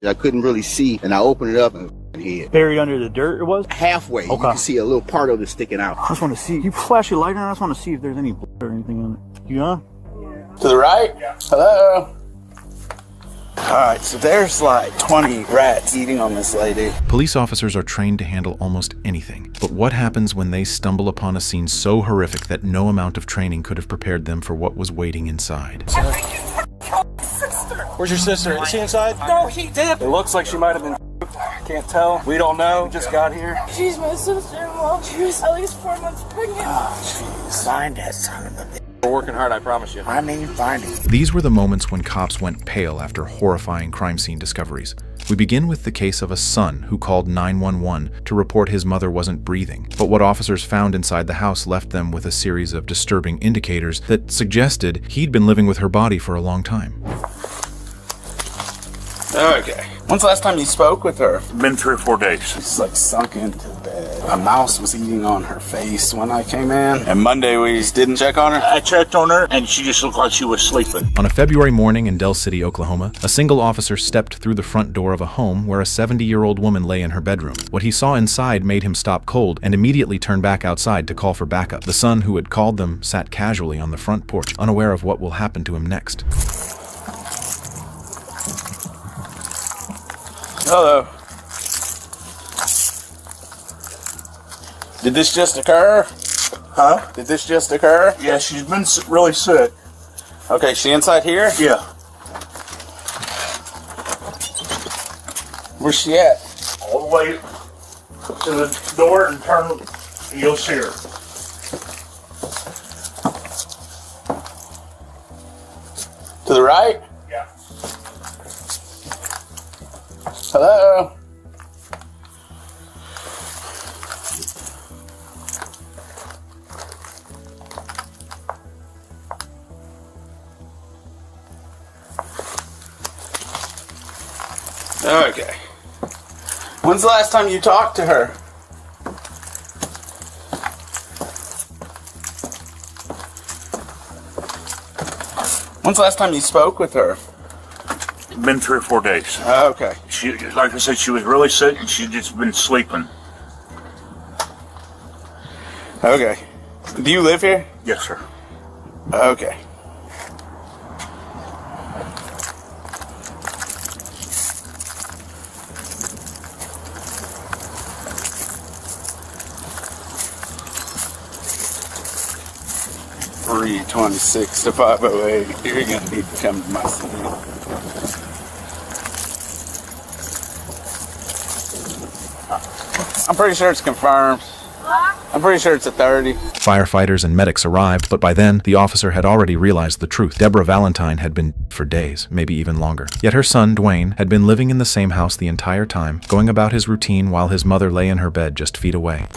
I couldn't really see, and I opened it up and hid. Buried under the dirt it was? Halfway, okay. You can see a little part of it sticking out. I just want to see. You flash your light on, I just want to see if there's any blood or anything on it. You on? Yeah. To the right? Yeah. Hello? Alright, so there's like 20 rats eating on this lady. Police officers are trained to handle almost anything. But what happens when they stumble upon a scene so horrific that no amount of training could have prepared them for what was waiting inside? Where's your sister? Is she inside? No, she did. It looks like she might have been. Can't tell. We don't know. Just got here. She's my sister-in-law. She was at least 4 months pregnant. Oh, jeez. Find that son of a bitch. We're working hard, I promise you. I mean, finding. These were the moments when cops went pale after horrifying crime scene discoveries. We begin with the case of a son who called 911 to report his mother wasn't breathing. But what officers found inside the house left them with a series of disturbing indicators that suggested he'd been living with her body for a long time. Okay. When's the last time you spoke with her? Been 3 or 4 days. She's like sunk into bed. A mouse was eating on her face when I came in. And Monday we just didn't check on her? I checked on her and she just looked like she was sleeping. On a February morning in Del City, Oklahoma, a single officer stepped through the front door of a home where a 70-year-old woman lay in her bedroom. What he saw inside made him stop cold and immediately turn back outside to call for backup. The son who had called them sat casually on the front porch, unaware of what will happen to him next. Hello. Did this just occur? Huh? Did this just occur? Yeah, she's been really sick. Okay, she inside here? Yeah. Where's she at? All the way to the door and turn, and you'll see her. To the right? Yeah. Hello? Okay. When's the last time you talked to her? When's the last time you spoke with her? Been 3 or 4 days. Okay. She, like I said, she was really sick and she'd just been sleeping. Okay. Do you live here? Yes, sir. Okay. .326 to 508. You're gonna need to come to my city. I'm pretty sure it's confirmed. I'm pretty sure it's a 30. Firefighters and medics arrived, but by then, the officer had already realized the truth. Deborah Valentine had been for days, maybe even longer. Yet her son, Dwayne, had been living in the same house the entire time, going about his routine while his mother lay in her bed just feet away.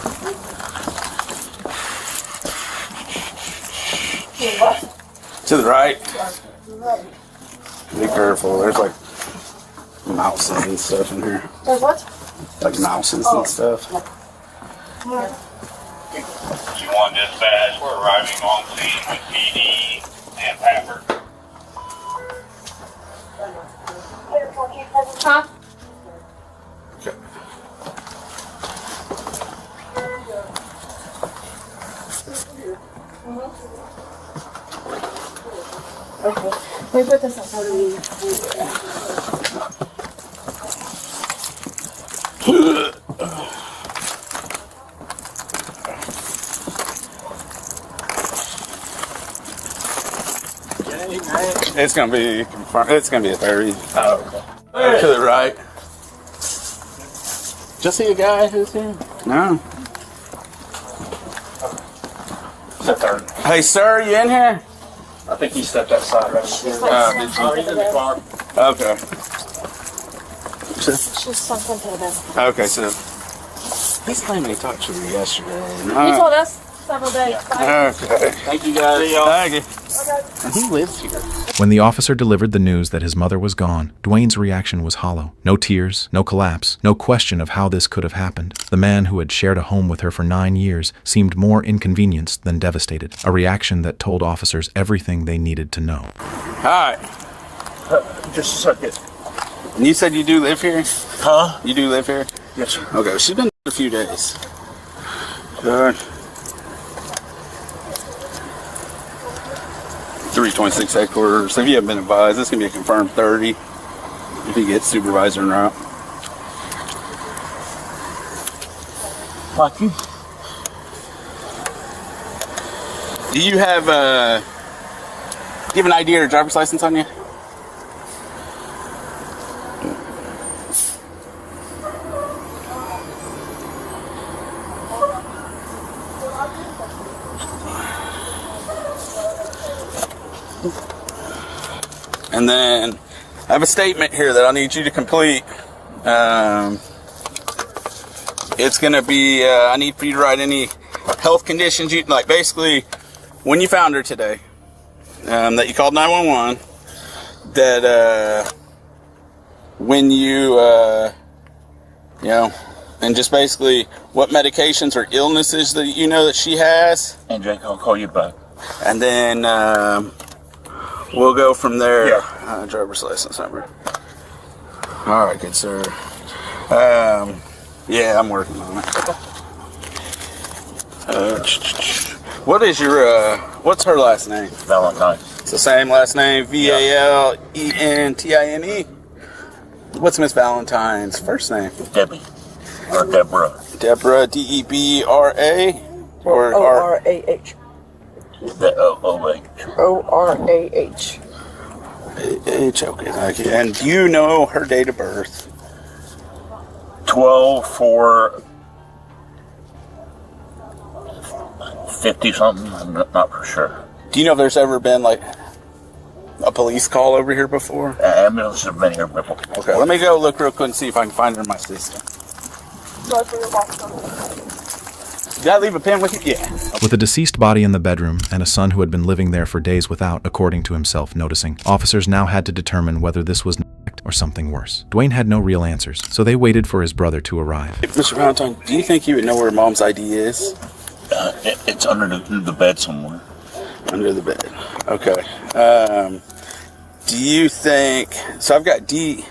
To the right. Be careful. There's like mouses and stuff in here. There's what? Like mouses and stuff. You want dispatch? We're arriving on scene with PD and Pepper. Huh? Okay. Okay. We put this on. It's gonna be confirmed. It's gonna be a 30. Oh, okay. To the right. Just see a guy who's here? No. It's a 30. Hey, sir, you in here? I think he stepped outside right now. Did He's in the car. you? Okay. She's sunk into the bed. Okay, so he's claiming he talked to me yesterday. He told us several days. Okay. Thank you guys. Thank you. And he lives here. When the officer delivered the news that his mother was gone, Dwayne's reaction was hollow. No tears, no collapse, no question of how this could have happened. The man who had shared a home with her for 9 years seemed more inconvenienced than devastated, a reaction that told officers everything they needed to know. All right. Just a second. And you said you do live here? Huh? You do live here? Yes, sir. Okay, she's been a few days. Good. 326 headquarters. If you haven't been advised, this can be a confirmed 30 if you get supervisor en route. Thank you. Do you have an ID or a driver's license on you? And then I have a statement here that I need you to complete. It's going to be, I need for you to write any health conditions, you like basically when you found her today, that you called 911, that when you know, and just basically what medications or illnesses that you know that she has. And Jake, I'll call you back. And then we'll go from there. Yeah. Driver's license number. All right, good sir. Yeah, I'm working on it. What is your what's her last name? Valentine. It's the same last name, Valentine. What's Miss Valentine's first name? Debbie. Or Deborah. Deborah, Debra, or O-R-A-H. O-O-H. O-R-A-H. H. Okay, thank you. And do you know her date of birth? 12/4/50 something. I'm not for sure. Do you know if there's ever been like a police call over here before? Ambulance have been here before. Okay, let me go look real quick and see if I can find her in my system. Did I leave a pen with you? Yeah. With a deceased body in the bedroom and a son who had been living there for days without, according to himself, noticing, officers now had to determine whether this was neglect or something worse. Dwayne had no real answers, so they waited for his brother to arrive. Mr. Valentine, do you think you would know where Mom's ID is? It's under the bed somewhere. Under the bed. Okay. Do you think... So I've got D...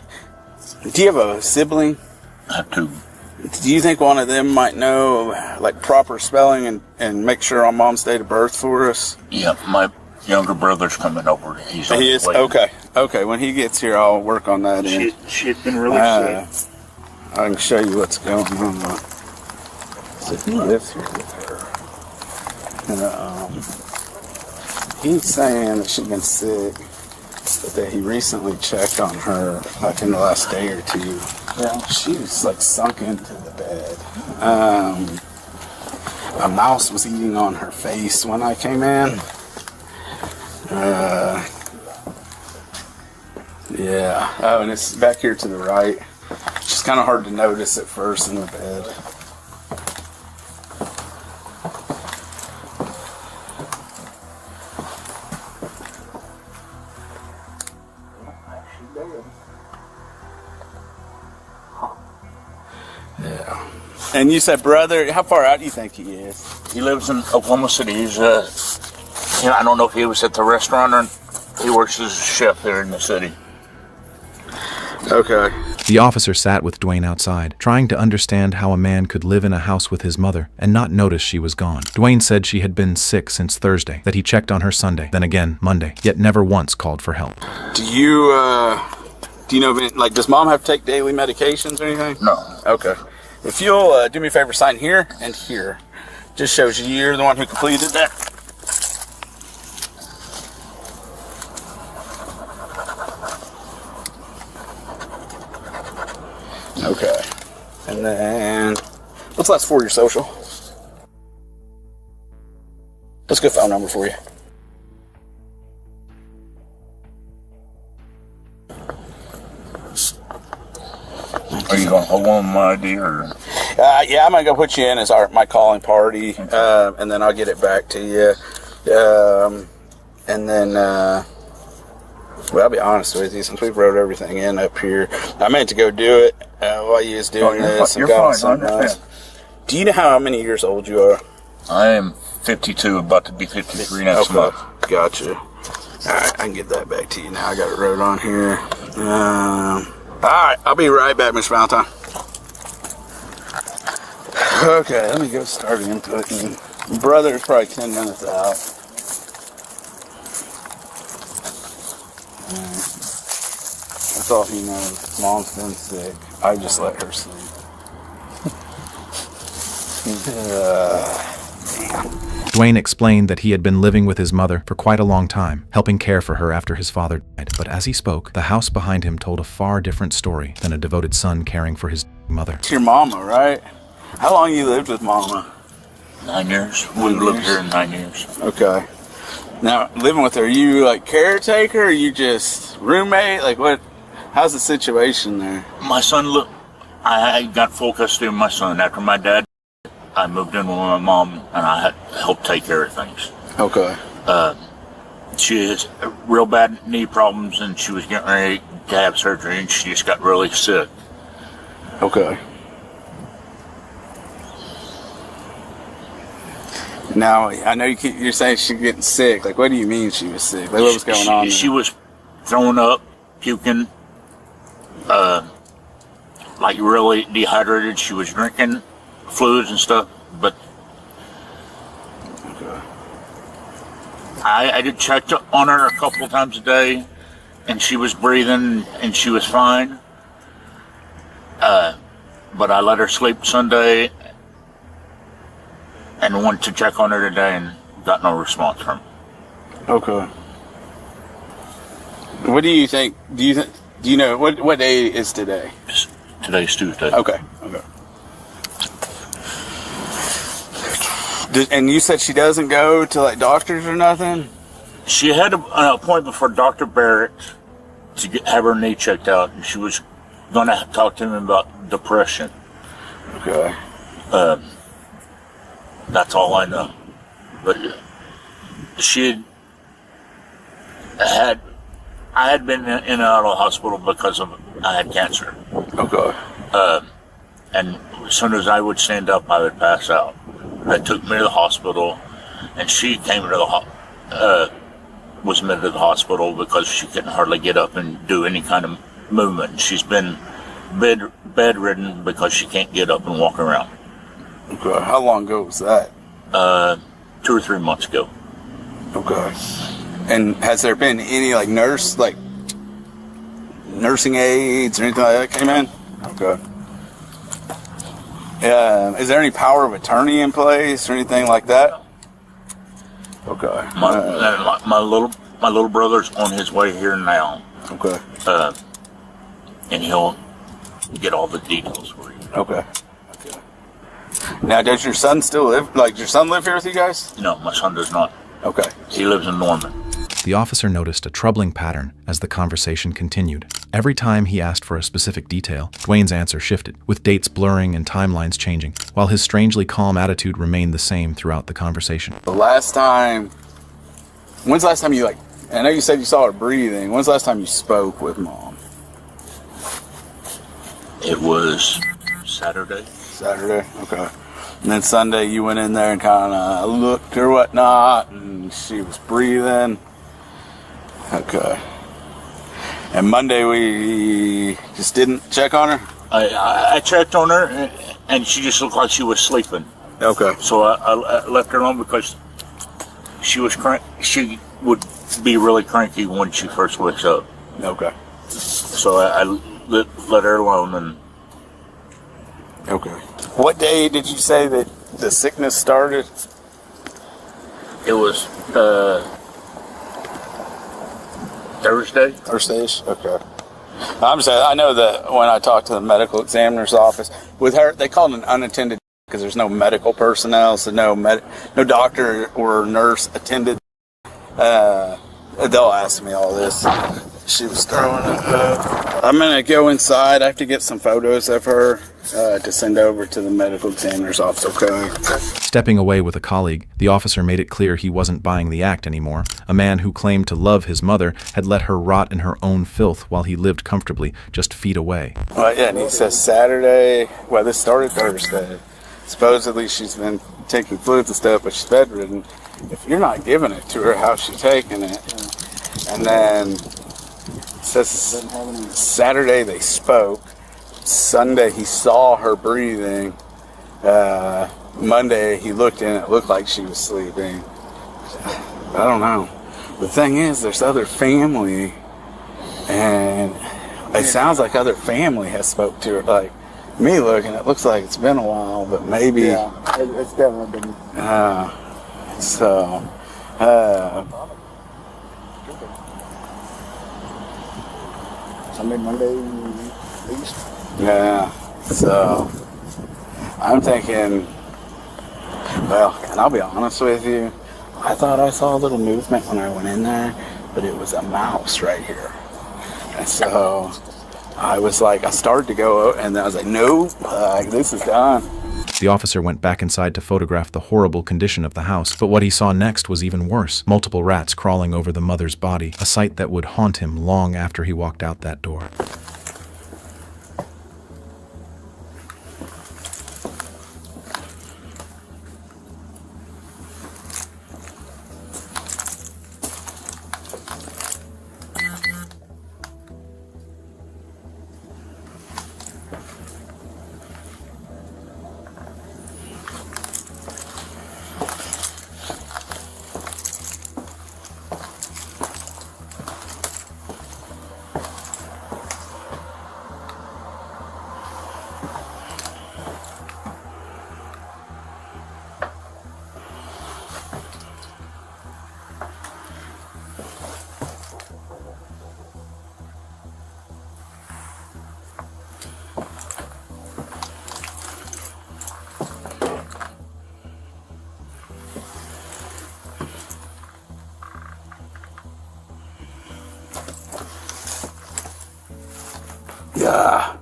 Do you have a sibling? I have two. Do you think one of them might know, like, proper spelling and make sure on Mom's date of birth for us? Yeah, my younger brother's coming over. He's on He his is? way. Okay. Okay, when he gets here, I'll work on that. She'd been really sick. I can show you what's going on. So he lives here with her. He's saying that she's been sick, but that he recently checked on her, like in the last day or two. Yeah. She's like sunk into the bed. A mouse was eating on her face when I came in. Yeah. Oh, and it's back here to the right. It's just kind of hard to notice at first in the bed. Yeah. And you said brother, how far out do you think he is? He lives in Oklahoma City. He's, I don't know if he was at the restaurant or he works as a chef there in the city. Okay. The officer sat with Dwayne outside, trying to understand how a man could live in a house with his mother and not notice she was gone. Dwayne said she had been sick since Thursday, that he checked on her Sunday, then again Monday, yet never once called for help. Do you know, like, does Mom have to take daily medications or anything? No. Okay. If you'll do me a favor, sign here and here. Just shows you're the one who completed that. Okay. And then, what's the last four of your social? What's a good phone number for you? Are you going to hold on my ID or? Yeah, I'm going to go put you in as my calling party, and then I'll get it back to you. And then, well, I'll be honest with you, since we've wrote everything in up here, I meant to go do it while you was doing this. You're fine, I understand. Do you know how many years old you are? I am 52, about to be 53 next month. Gotcha. Alright, I can get that back to you now. I got it wrote on here. Alright, I'll be right back, Mr. Valentine. Okay, let me go start inputting. Brother's probably 10 minutes out. That's all he knows. Mom's been sick. I just let her sleep. Dwayne explained that he had been living with his mother for quite a long time, helping care for her after his father died. But as he spoke, the house behind him told a far different story than a devoted son caring for his mother. It's your mama, right? How long you lived with mama? 9 years. We've lived here 9 years. Okay. Now, living with her, are you like caretaker? Or are you just roommate? Like what? How's the situation there? My son, I got full custody of my son. After my dad, I moved in with my mom, and I had helped take care of things. Okay. She has real bad knee problems, and she was getting ready to have surgery, and she just got really sick. Okay. Now, I know you're saying she's getting sick. Like, what do you mean she was sick? Like, what was going on there? She was throwing up, puking, like really dehydrated. She was drinking fluids and stuff, but Okay. I did check on her a couple of times a day, and she was breathing, and she was fine. But I let her sleep Sunday, and went to check on her today, and got no response from her. Okay. What do you think? Do you know what day is today? Today's Tuesday. Okay. And you said she doesn't go to like doctors or nothing? She had an appointment for Dr. Barrett to have her knee checked out, and she was going to talk to him about depression. Okay. That's all I know. But I had been in and out of the hospital because I had cancer. Okay. And as soon as I would stand up, I would pass out. They took me to the hospital, and she came to was admitted to the hospital because she couldn't hardly get up and do any kind of movement. She's been bedridden because she can't get up and walk around. Okay. How long ago was that? 2 or 3 months ago. Okay. And has there been any like nursing aides or anything like that came in? Okay. Is there any power of attorney in place or anything like that? Okay. My little brother's on his way here now. Okay. And he'll get all the details for you. Okay. Now, does your son still live? Like, does your son live here with you guys? No, my son does not. Okay. He lives in Norman. The officer noticed a troubling pattern as the conversation continued. Every time he asked for a specific detail, Dwayne's answer shifted, with dates blurring and timelines changing, while his strangely calm attitude remained the same throughout the conversation. When's the last time you I know you said you saw her breathing. When's the last time you spoke with mom? It was Saturday. Saturday? Okay. And then Sunday you went in there and kind of looked or whatnot, and she was breathing. Okay. And Monday we just didn't check on her? I checked on her, and she just looked like she was sleeping. Okay. So I left her alone because she would be really cranky when she first wakes up. Okay. So I let her alone. And okay. What day did you say that the sickness started? it was Thursday. Thursdays? Okay. I'm saying, I know that when I talked to the medical examiner's office, with her, they call it an unattended because there's no medical personnel, so no doctor or nurse attended. They'll ask me all this. She was throwing it up. I'm going to go inside. I have to get some photos of her to send over to the medical examiner's office, okay? Stepping away with a colleague, the officer made it clear he wasn't buying the act anymore. A man who claimed to love his mother had let her rot in her own filth while he lived comfortably just feet away. Well, yeah, and he says Saturday. Well, this started Thursday. Supposedly she's been taking fluids and stuff, but she's bedridden. If you're not giving it to her, how's she taking it? And then says Saturday they spoke. Sunday he saw her breathing. Monday he looked in, it looked like she was sleeping. I don't know. The thing is, there's other family, and it sounds like other family has spoke to her. Like me looking, it looks like it's been a while, but maybe. Yeah, it's definitely been. Sunday, Monday, East. Yeah. So I'm thinking. Well, and I'll be honest with you, I thought I saw a little movement when I went in there, but it was a mouse right here. And so I was like, I started to go, and then I was like, nope, this is done. The officer went back inside to photograph the horrible condition of the house, but what he saw next was even worse. Multiple rats crawling over the mother's body, a sight that would haunt him long after he walked out that door. Yeah.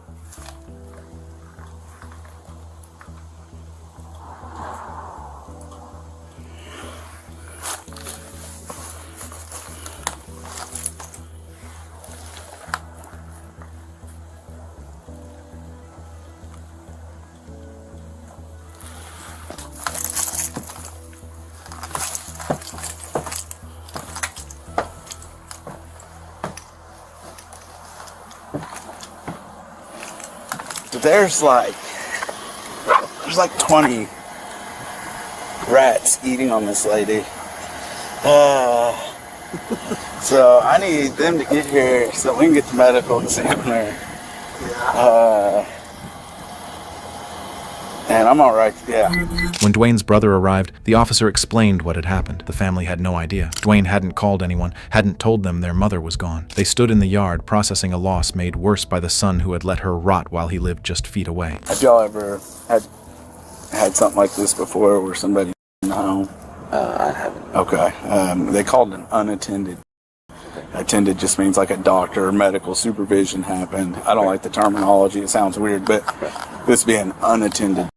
There's like 20 rats eating on this lady. So I need them to get here so we can get the medical examiner. And I'm all right, yeah. When Dwayne's brother arrived, the officer explained what had happened. The family had no idea. Dwayne hadn't called anyone, hadn't told them their mother was gone. They stood in the yard, processing a loss made worse by the son who had let her rot while he lived just feet away. Have y'all ever had something like this before where somebody in the home? I haven't. Okay. They called it an unattended. Attended just means like a doctor or medical supervision happened. I don't like the terminology. It sounds weird, but this being unattended.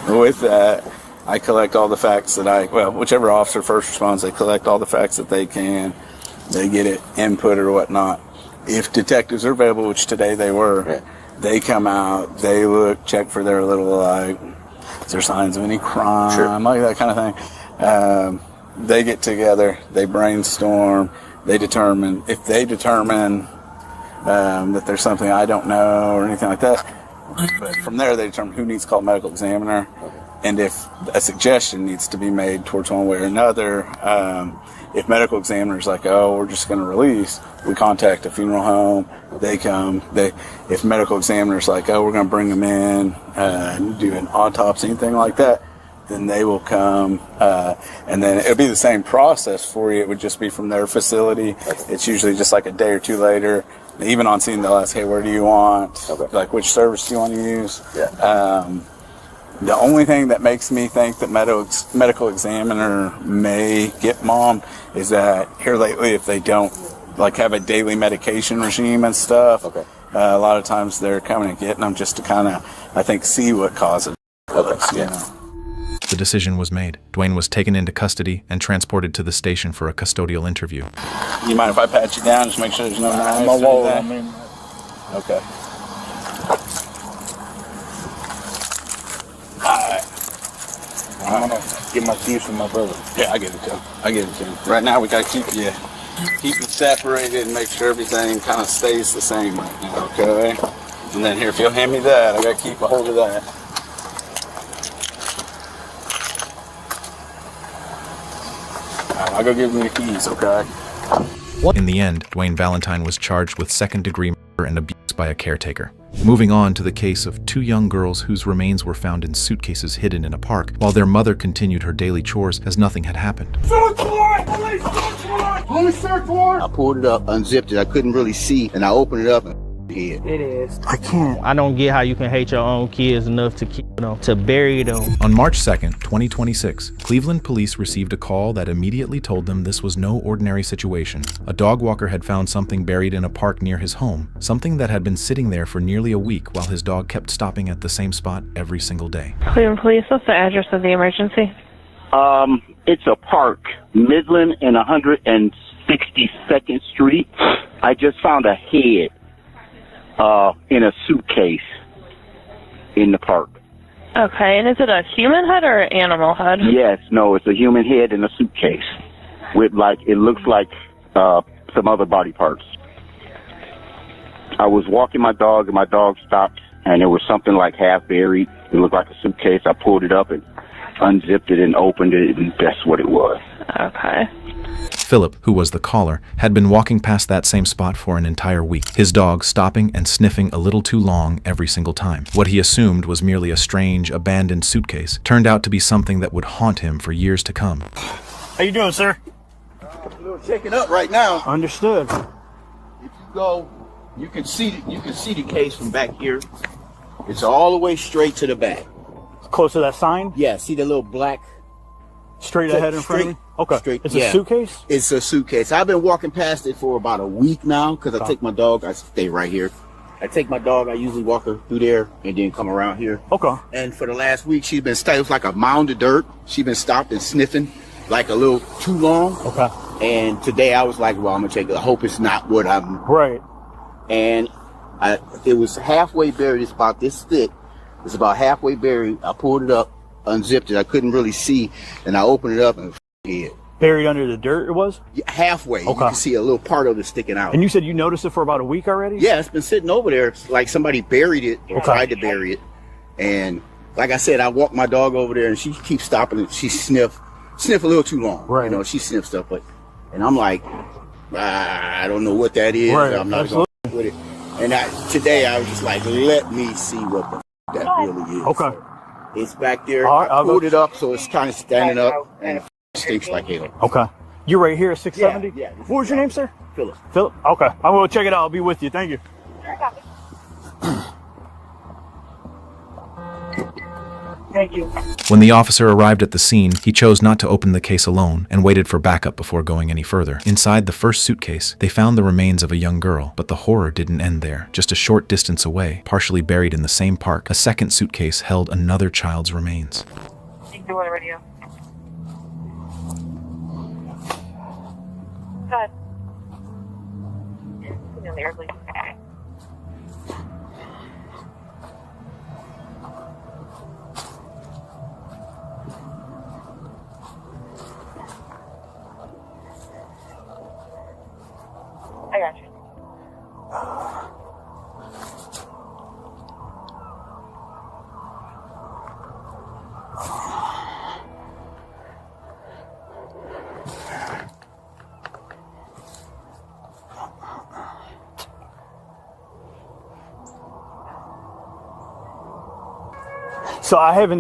With that, I collect all the facts that whichever officer first responds, they collect all the facts that they can. They get it input or whatnot. If detectives are available, which today they were, they come out, they look, check for their little, is there signs of any crime, like that kind of thing. They get together, they brainstorm, they determine, if they determine that there's something I don't know or anything like that, but from there they determine who needs to call a medical examiner, and if a suggestion needs to be made towards one way or another. If medical examiner's like, oh, we're just going to release, we contact a funeral home, they come. If medical examiner's like, oh, we're going to bring them in, do an autopsy, anything like that, then they will come, and then it'll be the same process for you. It would just be from their facility. It's usually just like a day or two later. Even on scene, they'll ask, hey, where do you want? Like, which service do you want to use? The only thing that makes me think that medical examiner may get mom is that here lately, if they don't like have a daily medication regime and stuff, a lot of times they're coming and getting them just to kind of, I think, see what causes it. You know. The decision was made. Dwayne was taken into custody and transported to the station for a custodial interview. You mind if I pat you down, just make sure there's no knives or anything? Okay. Alright. I'm gonna get my keys from my brother. Yeah, I get it to him. Right now we gotta keep you keep them separated and make sure everything kind of stays the same right now, okay? And then here, if you'll hand me that, I gotta keep a hold of that. I'll go give them the keys, okay? In the end, Dwayne Valentine was charged with second-degree murder and abuse by a caretaker. Moving on to the case of two young girls whose remains were found in suitcases hidden in a park, while their mother continued her daily chores as nothing had happened. Search warrant! Police search warrant! Police search warrant! I pulled it up, unzipped it. I couldn't really see, and I opened it up and hid. It is. I can't. I don't get how you can hate your own kids enough to keep them, to bury them. On March 2nd, 2026, Cleveland police received a call that immediately told them this was no ordinary situation. A dog walker had found something buried in a park near his home, something that had been sitting there for nearly a week while his dog kept stopping at the same spot every single day. Cleveland Police, what's the address of the emergency? It's a park, Midland and 162nd Street. I just found a head in a suitcase in the park. Okay, and is it a human head or an animal head? Yes, no, it's a human head in a suitcase with it looks like some other body parts. I was walking my dog and my dog stopped and there was something like half buried. It looked like a suitcase. I pulled it up and unzipped it and opened it, and that's what it was. Okay. Philip, who was the caller, had been walking past that same spot for an entire week, his dog stopping and sniffing a little too long every single time. What he assumed was merely a strange, abandoned suitcase turned out to be something that would haunt him for years to come. How you doing, sir? We're checking up right now. Understood. If you go, you can see the case from back here. It's all the way straight to the back. Close to that sign? Yeah, see the little black Straight ahead in front of me? Okay. Straight, It's yeah. a suitcase? It's a suitcase. I've been walking past it for about a week now because I take my dog. I stay right here. I take my dog. I usually walk her through there and then come around here. Okay. And for the last week, she's been it was like a mound of dirt. She's been stopped and sniffing like a little too long. Okay. And today I was like, well, I'm going to check it. I hope it's not what I'm... Right. And it was halfway buried. It's about this thick. It's about halfway buried. I pulled it up, unzipped it. I couldn't really see. And I opened it up and hid. Buried under the dirt it was? Yeah, halfway. Okay. You can see a little part of it sticking out. And you said you noticed it for about a week already? Yeah, it's been sitting over there. It's like somebody buried it or tried to bury it. And like I said, I walk my dog over there and she keeps stopping and she sniff a little too long. Right. You know, she sniffs stuff. And I'm like, I don't know what that is. Right. I'm not going to with it. And today I was just like, let me see what the that really is. Okay. So it's back there. All right, I pulled it up so it's kind of standing up and it stinks like hell. Okay. You're right here at 670? Yeah. What was your name, sir? Philip. Philip? Okay. I'm going to check it out. I'll be with you. Thank you. Thank you. When the officer arrived at the scene, he chose not to open the case alone and waited for backup before going any further. Inside the first suitcase, they found the remains of a young girl, but the horror didn't end there. Just a short distance away, partially buried in the same park, a second suitcase held another child's remains. You can do it on the radio. Go ahead. Put me on the air, please. I got you. So I haven't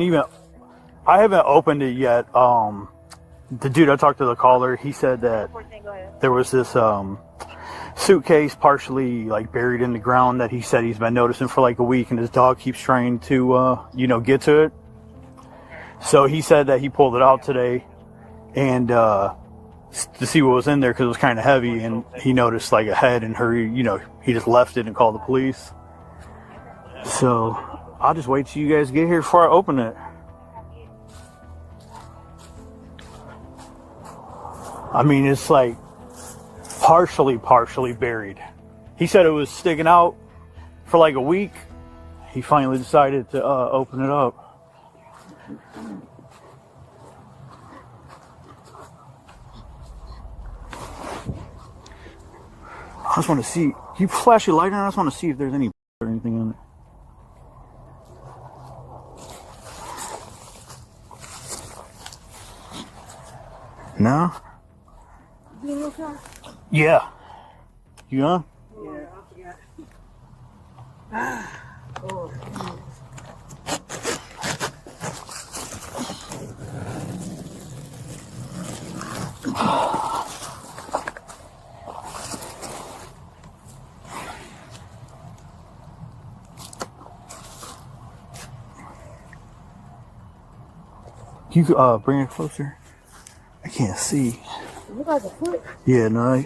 opened it yet. The dude I talked to, the caller, he said that there was this suitcase partially like buried in the ground that he said he's been noticing for like a week, and his dog keeps trying to get to it. So he said that he pulled it out today and to see what was in there because it was kind of heavy, and he noticed like a head, and he just left it and called the police. So I'll just wait till you guys get here before I open it. I mean, it's like partially buried. He said it was sticking out for like a week. He finally decided to open it up. I just want to see. Can you flash your light on? I just want to see if there's any or anything on it. No? Yeah. You on? Yeah. You bring it closer. I can't see. Look like a foot. Yeah, no.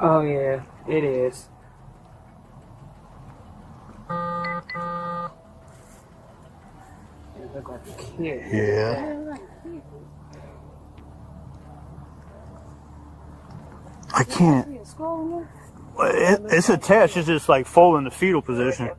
Oh yeah, it is. It look like a kid. Yeah. I can't. It's attached. It's just like full in the fetal position.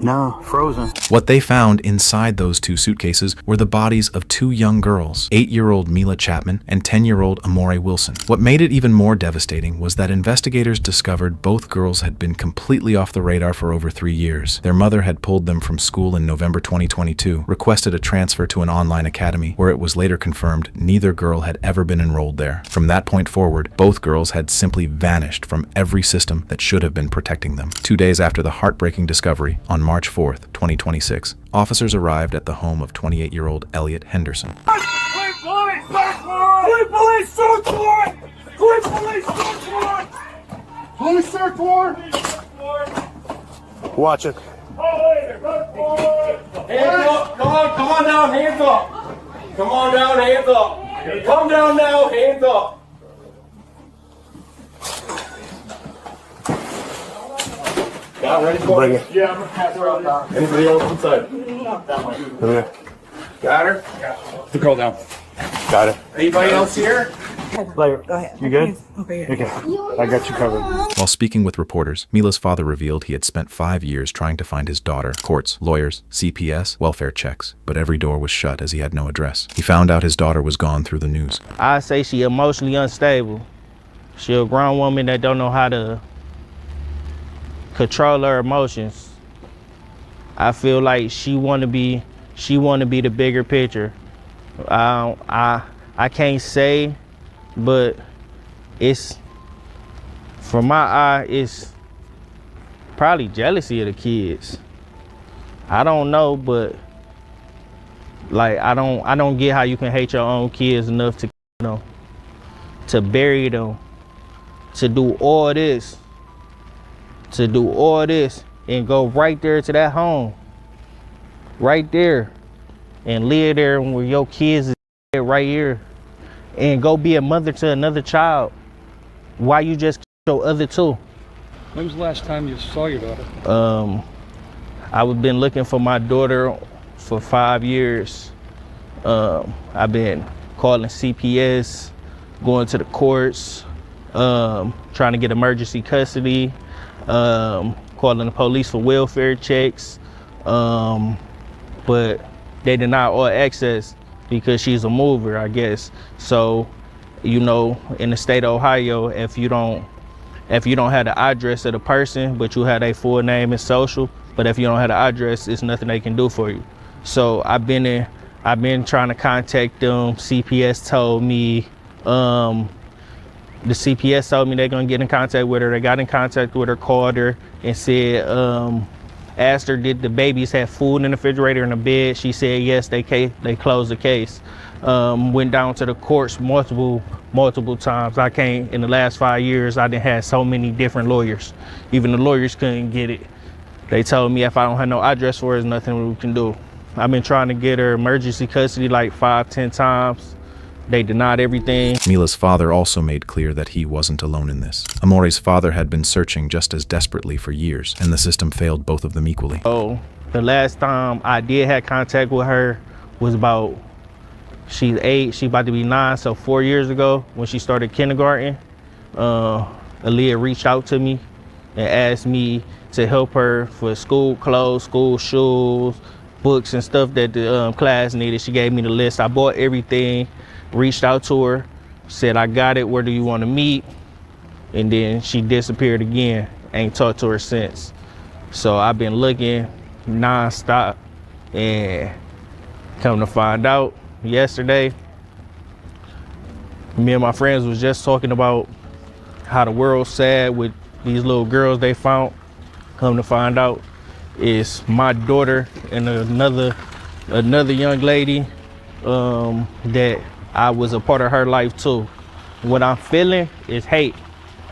No, frozen. What they found inside those two suitcases were the bodies of two young girls, 8-year-old Mila Chapman and 10-year-old Amore Wilson. What made it even more devastating was that investigators discovered both girls had been completely off the radar for over 3 years. Their mother had pulled them from school in November 2022, requested a transfer to an online academy, where it was later confirmed neither girl had ever been enrolled there. From that point forward, both girls had simply vanished from every system that should have been protecting them. 2 days after the heartbreaking discovery, on March 4th, 2026, officers arrived at the home of 28-year-old Elliot Henderson. Quick police, search warrant! Quick police, search warrant! Quick police, search warrant! Police search warrant! Watch it. Hands up! Come on down, hands up! Come on down, hands up! Come down now, hands up! Yeah, ready for Bring it? Yeah, I'm gonna pass her out now. Anybody else inside? That way. Okay. Got her? Put the girl down. Got it. Anybody else here? Later. You good? Okay. I got you covered. While speaking with reporters, Mila's father revealed he had spent 5 years trying to find his daughter, courts, lawyers, CPS, welfare checks, but every door was shut as he had no address. He found out his daughter was gone through the news. I say she emotionally unstable. She a grown woman that don't know how to control her emotions. I feel like she want to be the bigger picture. I can't say, but it's, from my eye, it's probably jealousy of the kids. I don't know, but like I don't get how you can hate your own kids enough to, to bury them, to do all this and go right there to that home, right there, and live there where your kids is right here, and go be a mother to another child. Why you just your other two? When was the last time you saw your daughter? I've been looking for my daughter for 5 years. I've been calling CPS, going to the courts, trying to get emergency custody, calling the police for welfare checks, but they deny all access because she's a mover, I guess. So, in the state of Ohio, if you don't have the address of the person, but you have their full name and social, but if you don't have the address, it's nothing they can do for you. So I've been trying to contact them. CPS told me, the CPS told me they're gonna get in contact with her. They got in contact with her, called her, and said, asked her, did the babies have food in the refrigerator and the bed? She said yes. They closed the case. Went down to the courts multiple times. In the last 5 years, I done had so many different lawyers. Even the lawyers couldn't get it. They told me if I don't have no address for her, there's nothing we can do. I've been trying to get her emergency custody like 5-10 times. They denied everything. Mila's father also made clear that he wasn't alone in this. Amore's father had been searching just as desperately for years, and the system failed both of them equally. Oh, the last time I did have contact with her was she's 8, she about to be 9, so 4 years ago when she started kindergarten. Aaliyah reached out to me and asked me to help her for school clothes, school shoes, books and stuff that the class needed. She gave me the list. I bought everything, reached out to her. said, I got it, where do you want to meet? And then she disappeared again. Ain't talked to her since. So I've been looking nonstop, and come to find out yesterday, me and my friends was just talking about how the world's sad with these little girls they found. Come to find out, it's my daughter and another young lady that I was a part of her life too. What I'm feeling is hate.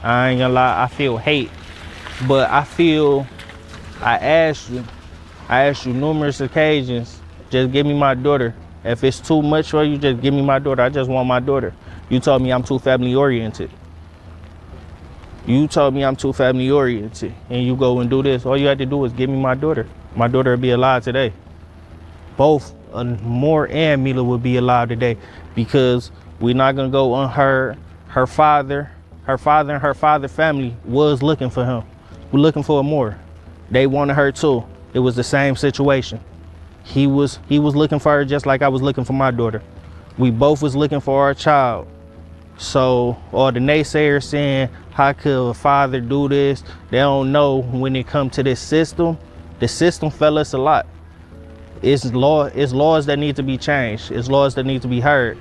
I ain't gonna lie, I feel hate. But I asked you numerous occasions, just give me my daughter. If it's too much for you, just give me my daughter. I just want my daughter. You told me I'm too family oriented. You told me I'm too family oriented, and you go and do this. All you had to do is give me my daughter. My daughter would be alive today. Both Moore and Mila would be alive today, because we're not gonna go on her father and her father family was looking for him. We're looking for Moore. They wanted her too. It was the same situation. He was looking for her just like I was looking for my daughter. We both was looking for our child. So all the naysayers saying, how could a father do this? They don't know when it comes to this system. The system fell us a lot. It's laws that need to be changed. It's laws that need to be heard.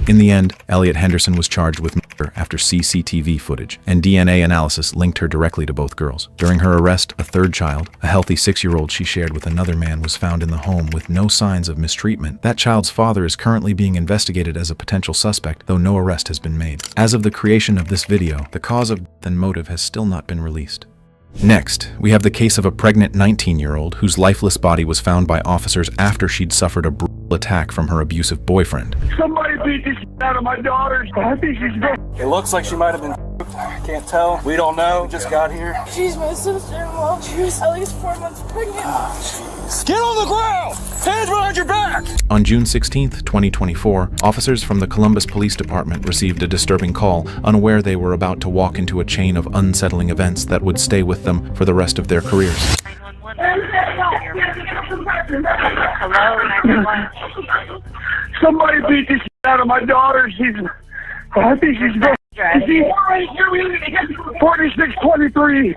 In the end, Elliot Henderson was charged with murder after CCTV footage, and DNA analysis linked her directly to both girls. During her arrest, a third child, a healthy 6-year-old she shared with another man, was found in the home with no signs of mistreatment. That child's father is currently being investigated as a potential suspect, though no arrest has been made. As of the creation of this video, the cause of death and motive has still not been released. Next, we have the case of a pregnant 19-year-old whose lifeless body was found by officers after she'd suffered a brutal attack from her abusive boyfriend. Somebody beat this out of my daughter. I think she's dead. It looks like she might have been. I can't tell. We don't know. We just got here. She's my sister-in-law. She was at least 4 months pregnant. Get on the ground! Hands behind your back! On June 16, 2024, officers from the Columbus Police Department received a disturbing call, unaware they were about to walk into a chain of unsettling events that would stay with them for the rest of their careers. Hello, 911. Somebody beat this out of my daughter. I think she's dead. Is she 4623?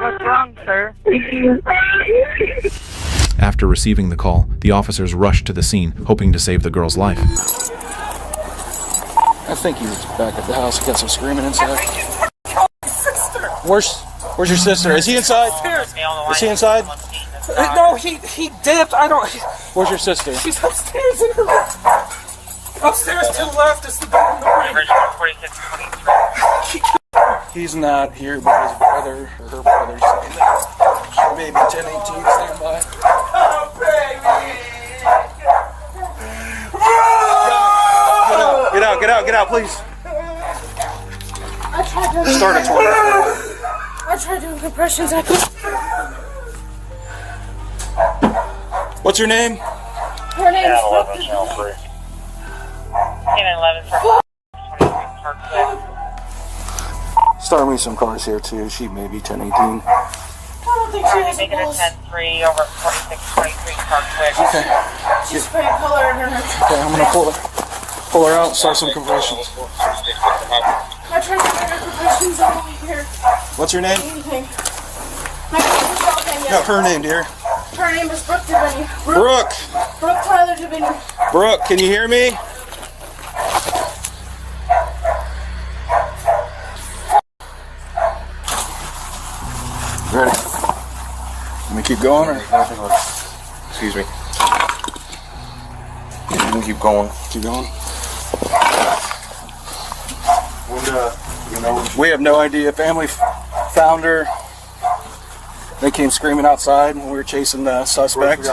What's wrong, sir? After receiving the call, the officers rushed to the scene, hoping to save the girl's life. I think he was back at the house. He got some screaming inside. Where's your sister? Is he inside? Is he inside? No, he dipped. I don't. Where's your sister? She's upstairs in her room. Upstairs to the left is the bed in the ring. He's not here, but his brother or her brother's saying that. Maybe 1018, stand by. Oh, baby! Get out, please. I tried to Start a tour. I tried doing compressions. I couldn't. What's your name? Her name's Brooke. Start me some cars here too. She may be 1018. I don't think she has a pulse. 10-3 over 4623 Parkway. Okay. She's spraying color in her neck. Okay, I'm gonna pull her out, start some compressions. I tried to get her compressions all the way here. What's your name? Anything. I can't recall her name yet. No, her name, dear. Her name is Brooke Devine. Brooke. Brooke Tyler Devine. Brooke, can you hear me? Ready? Let me keep going, or? Excuse me. Yeah, we keep going. Keep going. We have no idea. Family found her. They came screaming outside when we were chasing the suspect.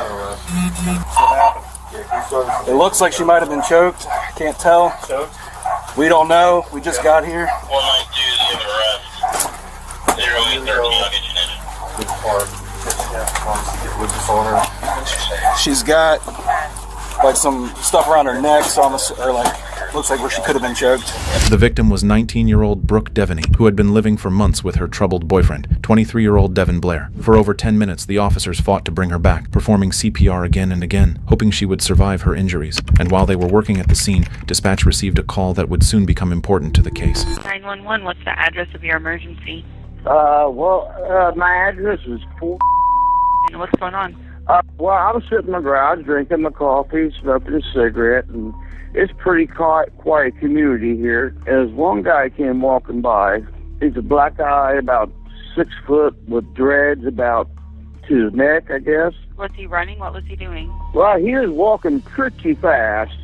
It looks like she might have been choked. I can't tell. We don't know. We just got here. 192 the other arrest. 080 She's got like some stuff around her neck, so or like looks like where she could have been choked. The victim was 19-year-old Brooke Devaney, who had been living for months with her troubled boyfriend, 23-year-old Devin Blair. For over 10 minutes, the officers fought to bring her back, performing CPR again and again, hoping she would survive her injuries. And while they were working at the scene, dispatch received a call that would soon become important to the case. 911, what's the address of your emergency? My address is 4. And what's going on? Well, I was sitting in my garage drinking my coffee, smoking a cigarette, and it's pretty quiet community here. And this one guy came walking by. He's a black guy, about 6 foot, with dreads about to his neck, I guess. Was he running? What was he doing? Well, he was walking pretty fast,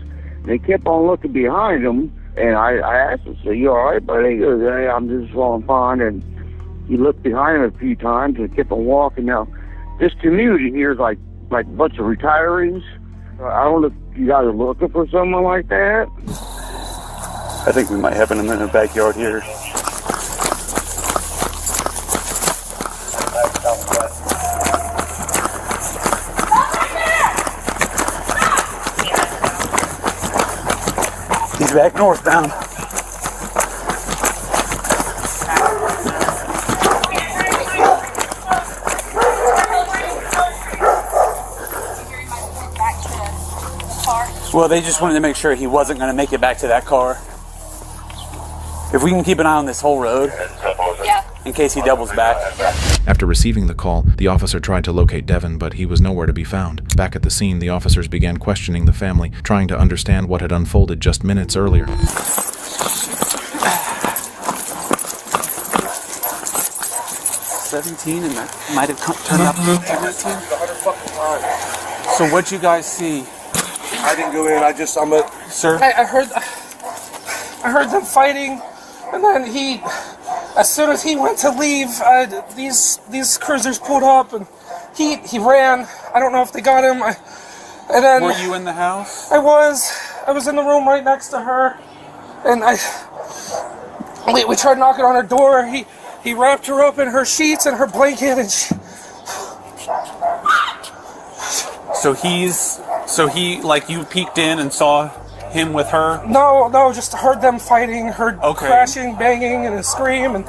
and he kept on looking behind him. And I asked him, "So you all right, buddy?" He goes, "Hey, I'm just falling fine." And he looked behind him a few times and kept on walking. Now, this community here is like a bunch of retirees. I don't know if you guys are looking for someone like that. I think we might have him in the backyard here. He's back northbound. Well, they just wanted to make sure he wasn't going to make it back to that car. If we can keep an eye on this whole road, in case he doubles back. After receiving the call, the officer tried to locate Devin, but he was nowhere to be found. Back at the scene, the officers began questioning the family, trying to understand what had unfolded just minutes earlier. 17, and that might have turned out to be 17. So what'd you guys see? I didn't go in. I'm a sir. I heard them fighting, and then as soon as he went to leave, these cruisers pulled up, and he ran. I don't know if they got him. And then were you in the house? I was in the room right next to her, and we tried knocking on her door. He wrapped her up in her sheets and her blanket, and So he, like, you peeked in and saw him with her? No, just heard them fighting, heard crashing, banging, and a scream, and...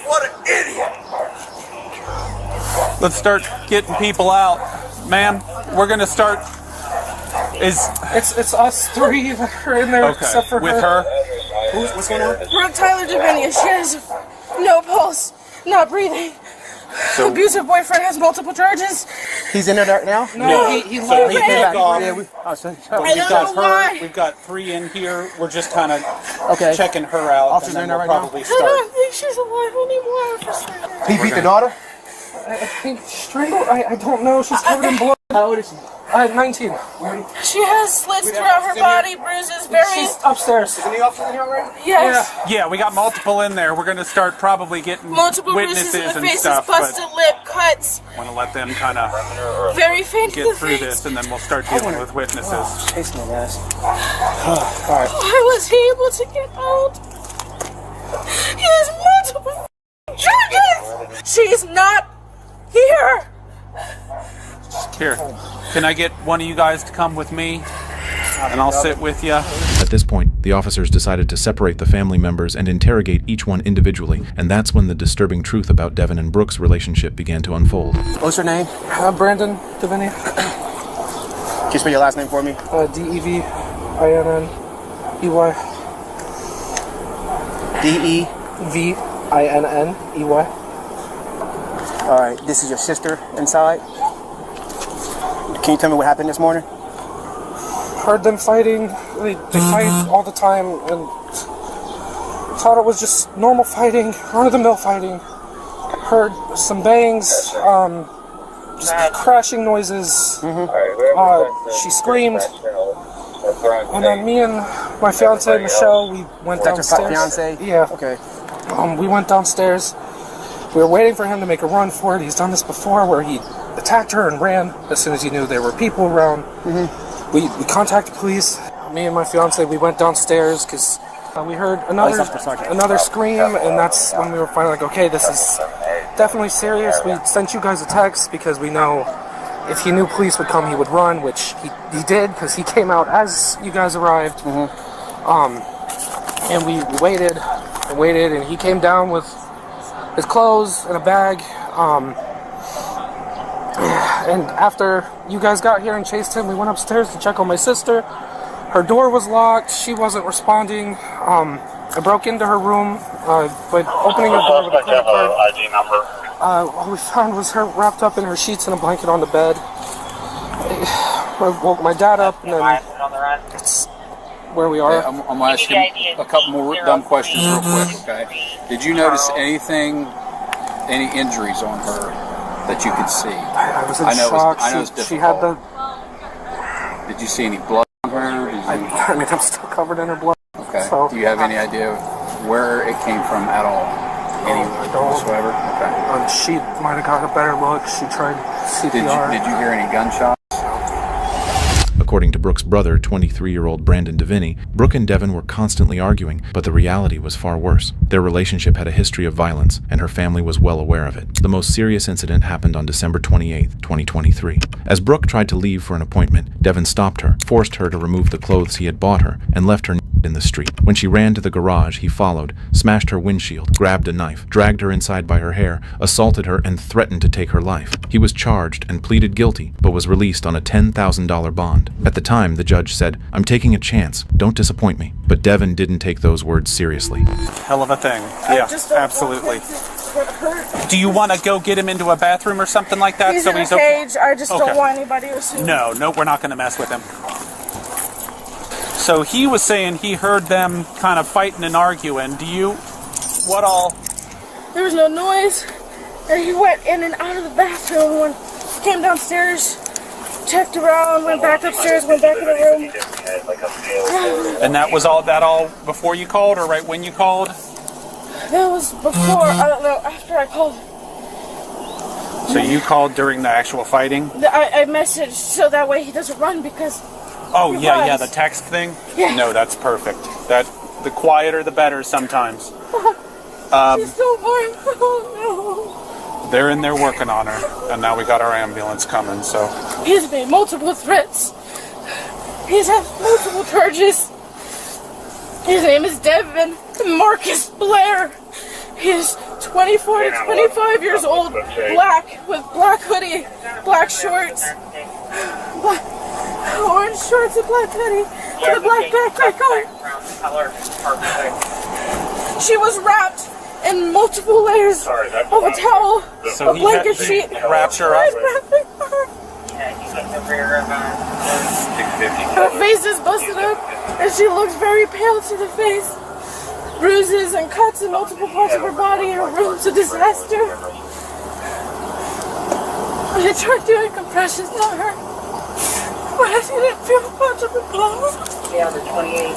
What an idiot! Let's start getting people out. Ma'am, we're gonna start... It's us three that are in there, except for with her. What's going on? Brooke Tyler Devaney. She has no pulse, not breathing. So, abusive boyfriend has multiple charges. He's in there right now? No, he left. We've got her. We've got 3 in here. We're just kind of checking her out. Officer's and then in there we'll right probably I start. don't think she's alive anymore. He beat the daughter? I think strangled. I don't know. She's covered in blood. How old is she? 19. She has slits throughout her body, bruises, She's upstairs. Is any officer in here already? Yes. Yeah, we got multiple in there. We're going to start probably getting Multiple witnesses bruises in the and faces, stuff. busted lip, cuts. Want to let them kind of Very faint in get the through face. this, and then we'll start dealing with witnesses. Chasing my ass. Alright. Why was he able to get out? He has multiple charges. She's not here. Here, can I get one of you guys to come with me? And I'll sit with you. At this point, the officers decided to separate the family members and interrogate each one individually, and that's when the disturbing truth about Devin and Brooke's relationship began to unfold. What's her name? Brandon Devaney. Can you spell your last name for me? Devinney. Devinney. Alright, this is your sister inside. Can you tell me what happened this morning? Heard them fighting. They fight all the time, and thought it was just normal fighting, run-of-the-mill fighting. Heard some bangs, just crashing noises. She screamed, and then me and my fiance Michelle, we went downstairs. Fiance? Yeah. Okay. We went downstairs. We were waiting for him to make a run for it. He's done this before, where he attacked her and ran as soon as he knew there were people around. We contacted police. Me and my fiance, we went downstairs because We heard another scream, and that's when we were finally like, okay, this is definitely serious. We sent you guys a text because we know if he knew police would come, he would run, which he did, because he came out as you guys arrived. And we waited and waited, and he came down with his clothes and a bag. And after you guys got here and chased him, we went upstairs to check on my sister. Her door was locked. She wasn't responding. I broke into her room by opening her door with a credit card. ID number. All we found was her wrapped up in her sheets and a blanket on the bed. I woke my dad up, and then that's where we are. Okay, I'm going to ask you a couple more dumb questions real quick, okay? Did you notice any injuries on her that you could see? I was in shock. She had the... Did you see any blood on her? I mean, I'm still covered in her blood. Okay. So, do you have any idea where it came from at all? Any whatsoever? Okay. She might have got a better look. She tried CPR. Did you hear any gunshots? According to Brooke's brother, 23-year-old Brandon Deviney, Brooke and Devin were constantly arguing, but the reality was far worse. Their relationship had a history of violence, and her family was well aware of it. The most serious incident happened on December 28, 2023. As Brooke tried to leave for an appointment, Devin stopped her, forced her to remove the clothes he had bought her, and left her in the street. When she ran to the garage, he followed, smashed her windshield, grabbed a knife, dragged her inside by her hair, assaulted her, and threatened to take her life. He was charged and pleaded guilty, but was released on a $10,000 bond. At the time, the judge said, "I'm taking a chance. Don't disappoint me." But Devin didn't take those words seriously. Hell of a thing. Yeah, absolutely. Do you want to go get him into a bathroom or something like that? He's in a cage. I just don't want anybody to see him. No, we're not going to mess with him. So he was saying he heard them kind of fighting and arguing. What all? There was no noise. And he went in and out of the bathroom, came downstairs, checked around, went back upstairs, went back in the room. And that all before you called, or right when you called? That was before, I don't know, after I called. So you called during the actual fighting? I messaged so that way he doesn't run because... Oh, yeah, the text thing? Yeah. No, that's perfect. The quieter the better sometimes. She's so warm. Oh, no. They're in there working on her, and now we got our ambulance coming, so... He's made multiple threats. He's had multiple charges. His name is Devin Marcus Blair. He's 24 to 25 years old, black, with black hoodie, black shorts, orange shorts and black hoodie, with a black backpack on. She was wrapped in multiple layers of a towel, so a blanket sheet. Wrapped her up? Her face is busted up, and she looks very pale to the face. Bruises and cuts in multiple parts of her body. Her room's a disaster. I tried doing compressions on her, but I didn't feel much of a blow. Yeah, the 28.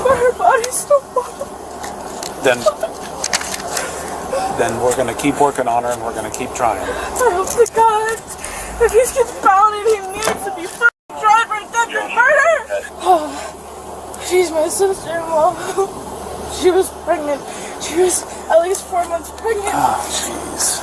But her body's still full. Then we're going to keep working on her, and we're going to keep trying. I hope to God, if he gets found and he needs to be fucking tried for attempted murder. Oh, she's my sister-in-law. She was pregnant. She was at least 4 months pregnant. Oh, jeez.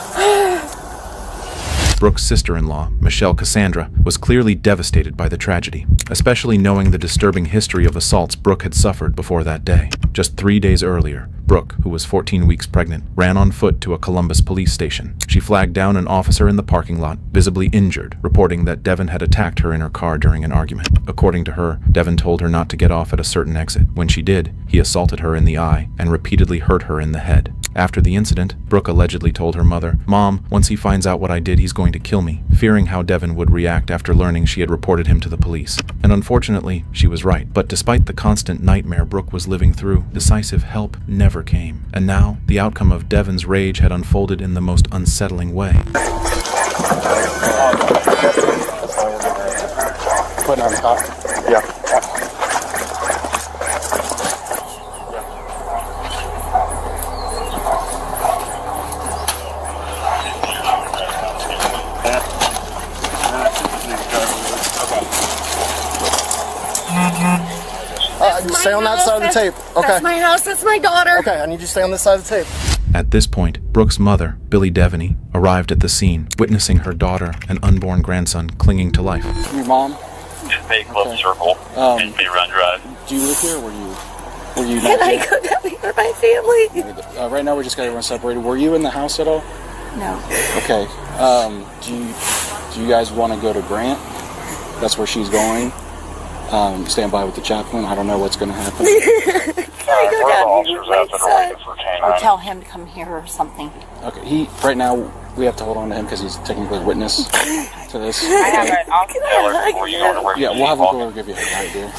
Brooke's sister-in-law, Michelle Cassandra, was clearly devastated by the tragedy, especially knowing the disturbing history of assaults Brooke had suffered before that day. Just 3 days earlier, Brooke, who was 14 weeks pregnant, ran on foot to a Columbus police station. She flagged down an officer in the parking lot, visibly injured, reporting that Devin had attacked her in her car during an argument. According to her, Devin told her not to get off at a certain exit. When she did, he assaulted her in the eye and repeatedly hurt her in the head. After the incident, Brooke allegedly told her mother, "Mom, once he finds out what I did, he's going to kill me," fearing how Devin would react after learning she had reported him to the police. And unfortunately, she was right. But despite the constant nightmare Brooke was living through, decisive help never came. And now, the outcome of Devin's rage had unfolded in the most unsettling way. Put it on top. Yeah. stay on that side of the tape. Okay. That's my house. That's my daughter. Okay, I need you to stay on this side of the tape. At this point, Brooke's mother, Billy Devaney, arrived at the scene, witnessing her daughter and unborn grandson clinging to life. Your mom? Just make Club Circle and be Run Drive. Do you live here or were you Can I go down here with my family? right now we just got everyone separated. Were you in the house at all? No. Okay. Do you guys want to go to Grant? That's where she's going. Stand by with the chaplain. I don't know what's going to happen. Can I go down here with my son? Or tell him to come here or something. Okay. Right now we have to hold on to him because he's technically a witness to this. I have an officer before you go to work. Yeah, we'll have him go over and give you a hug, dear.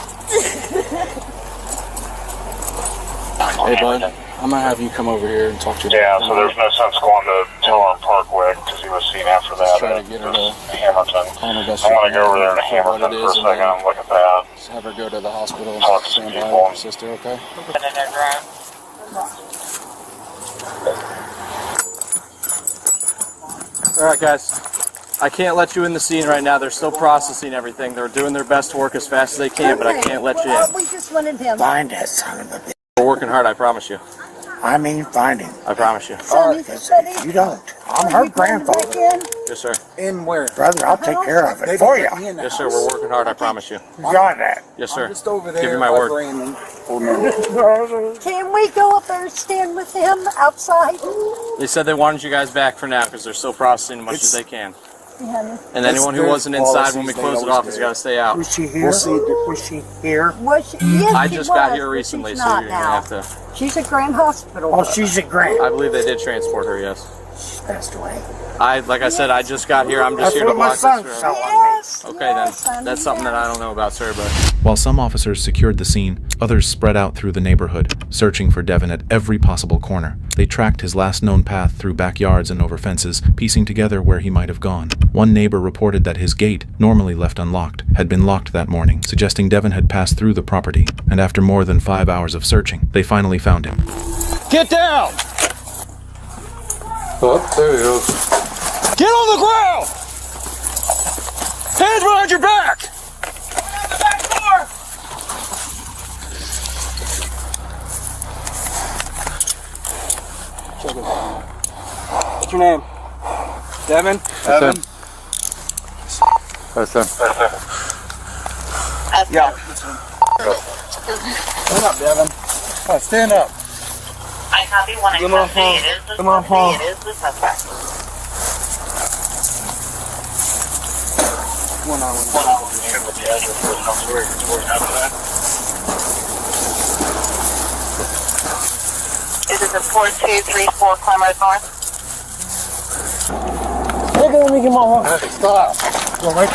Hey, bud. I'm gonna have you come over here and talk to your Yeah, so there's no sense going to Tiller and Parkway because he was seen after that. Just try to get her to Hamilton. calm her best. I want to go over there to Hamilton for a second and look at that. Just have her go to the hospital and Talk to stand by people. with her sister, okay? Alright guys, I can't let you in the scene right now. They're still processing everything. They're doing their best to work as fast as they can, but I can't let you in. We just wanted him. Find that son of a bitch. We're working hard, I promise you. I mean, find him. I promise you. You don't. I'm her grandfather. Yes, sir. In where? Brother, I'll take care of it for you. Yes, sir. We're working hard, I promise you. You got that. Yes, sir. I'm just over there. Give you my word. Can we go up there and stand with him outside? They said they wanted you guys back for now because they're still processing as much as they can. And anyone who wasn't inside when we close it off has got to stay out. Was she here? Was she here? Yes, I just got here recently, so you're going to have to... She's at Grand Hospital. Oh, she's at Grand. I believe they did transport her, yes. She passed away. Like I said, I just got here. I'm just here to block this. Yes, Okay, then. That's something that I don't know about, sir, but... While some officers secured the scene, others spread out through the neighborhood, searching for Devin at every possible corner. They tracked his last known path through backyards and over fences, piecing together where he might have gone. One neighbor reported that his gate, normally left unlocked, had been locked that morning, suggesting Devin had passed through the property. And after more than 5 hours of searching, they finally found him. Get down! Oh, there he goes. Get on the ground! Hands behind your back! The back door! What's your name? Devin? Evan? That's him. Yeah. Stand up, Devin. Stand up. I copy one. Come on, home. Come on, home. It is the suspect. Is it the 4234 Clemmer's North? Let me get my horse. Stop. Go right.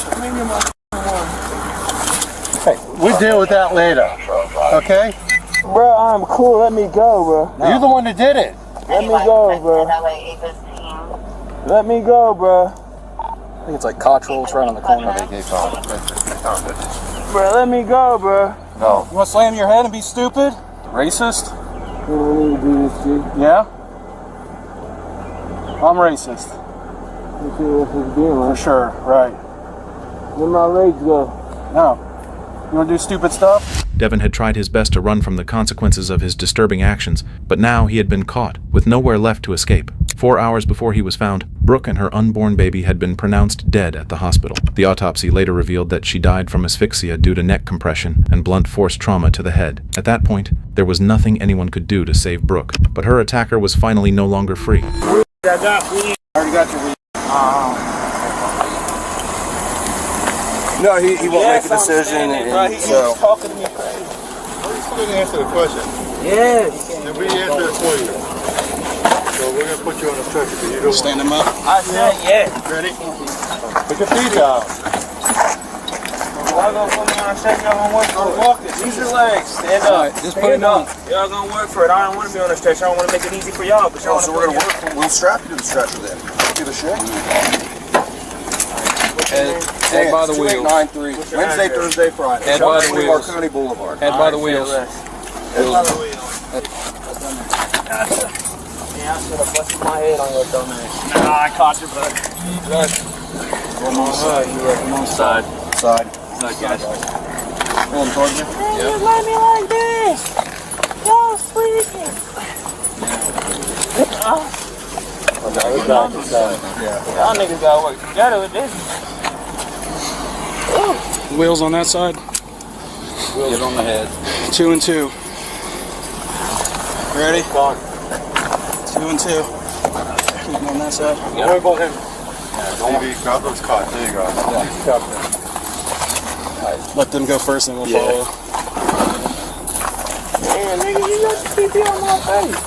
Let me get my Hey, we deal with that later. Okay? Bro, I'm cool. Let me go, bro. You're the one that did it. Let me go, bro. Let me go, bro. I think it's like Cottrell's right on the corner. They gave Bro, let me go, bro. No. You want to slam your head and be stupid? Racist? You don't need to do this shit. Yeah? I'm racist. You see what he's doing, For sure, right. Where my legs go? No. You want to do stupid stuff? Devin had tried his best to run from the consequences of his disturbing actions, but now he had been caught, with nowhere left to escape. 4 hours before he was found, Brooke and her unborn baby had been pronounced dead at the hospital. The autopsy later revealed that she died from asphyxia due to neck compression and blunt force trauma to the head. At that point, there was nothing anyone could do to save Brooke, but her attacker was finally no longer free. I already got your weed. No, he won't make a decision. He's talking to me crazy. You still didn't answer the question. Yes. And we answered it for you. So we're going to put you on the stretcher because you don't stand him up. I said yes. Ready? Put your feet out. Y'all gonna put me on a stretcher? Y'all gonna work for it? Walk it. Use your legs. Stand up. Just put it on. Y'all gonna work for it. I don't want to be on a stretcher. I want to make it easy for y'all. But y'all So we're going to work. We'll strap you to the stretcher then. Give a shit. Head by the wheel. 2893. Wednesday, Thursday, Friday. Head by the wheels. County Boulevard. Head by the wheels. Head by the wheel. Yeah, I should have busted my head on your dumb ass. Nah, I caught you, bud. Come on, side. Side. Side. Side, guys. Roll him towards you. Man, you let me like this. Y'all sleeping. Y'all niggas gotta work together with this. Wheels on that side. Wheels on the head. 2 and 2. Ready? 2 and 2. Keep him on that side. Don't about him. Maybe grab those caught. There you go. Let them go first and we'll follow. Man, nigga, you got to keep it on my face.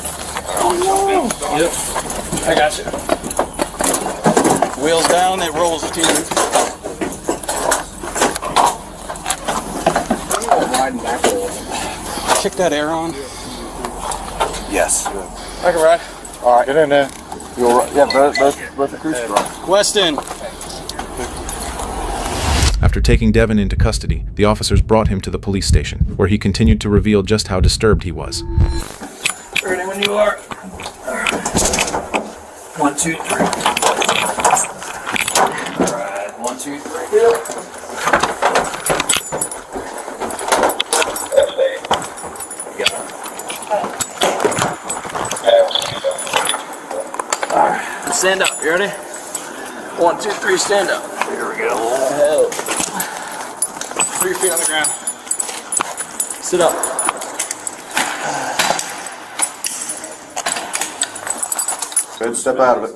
Yep. I got you. Wheels down, it rolls with you. Kick that air on. Yes. I can ride. All right, get in there. You'll yeah, both the cruise run. Weston. After taking Devin into custody, the officers brought him to the police station, where he continued to reveal just how disturbed he was. Ready when you are. 1, 2, 3. Alright, 1, 2, 3. Alright, stand up. You ready? 1, 2, 3, stand up. Here we go. 3 feet on the ground. Sit up. Good, step out of it.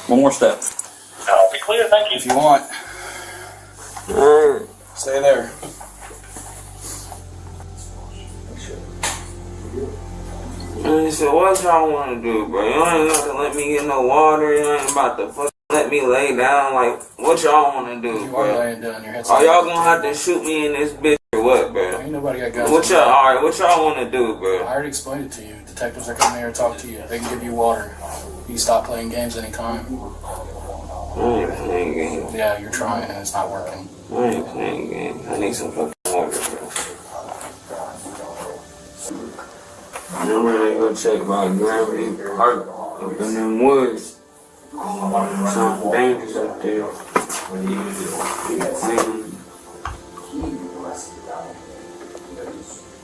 One more step. I'll be clear, thank you. If you want. Stay there. So what y'all want to do, bro? You ain't got to let me get no water. You ain't about to fucking let me lay down. Like, what y'all want to do, You are bro? laying down. Your head's Are y'all gonna have to shoot me in this bitch or what, bro? Ain't nobody got guns. What y'all, alright, what y'all want to do, I bro? already explained it to you. Detectives are coming here to talk to you. They can give you water. You can stop playing games anytime. I ain't playing games. Yeah, you're trying and it's not working. I ain't playing games. I need some fucking water, bro. I'm ready to go check my Gravity Park up in them woods. Something dangerous up there.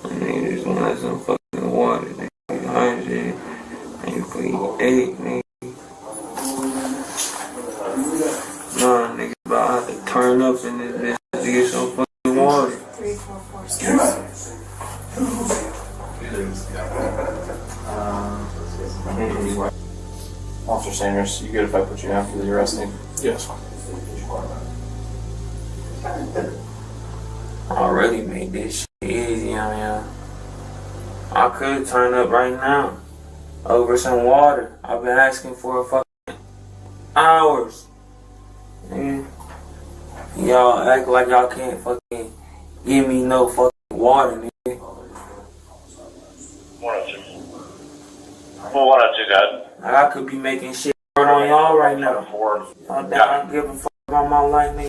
Nigga just want some fucking water. Nigga 100. Nigga please 8, nigga. Nah, nigga about to turn up in this bitch to get some fucking water. 3, 4, 4, 6. Officer Sanders, you good if I put you down for the arresting? Yes. I already made this shit easy on y'all. I could turn up right now over some water. I've been asking for a fucking hours. Man. Y'all act like y'all can't fucking give me no fucking water, nigga. 102. Well, 102, guys. Like I could be making shit run on y'all right now. I don't give a fuck about my life, nigga.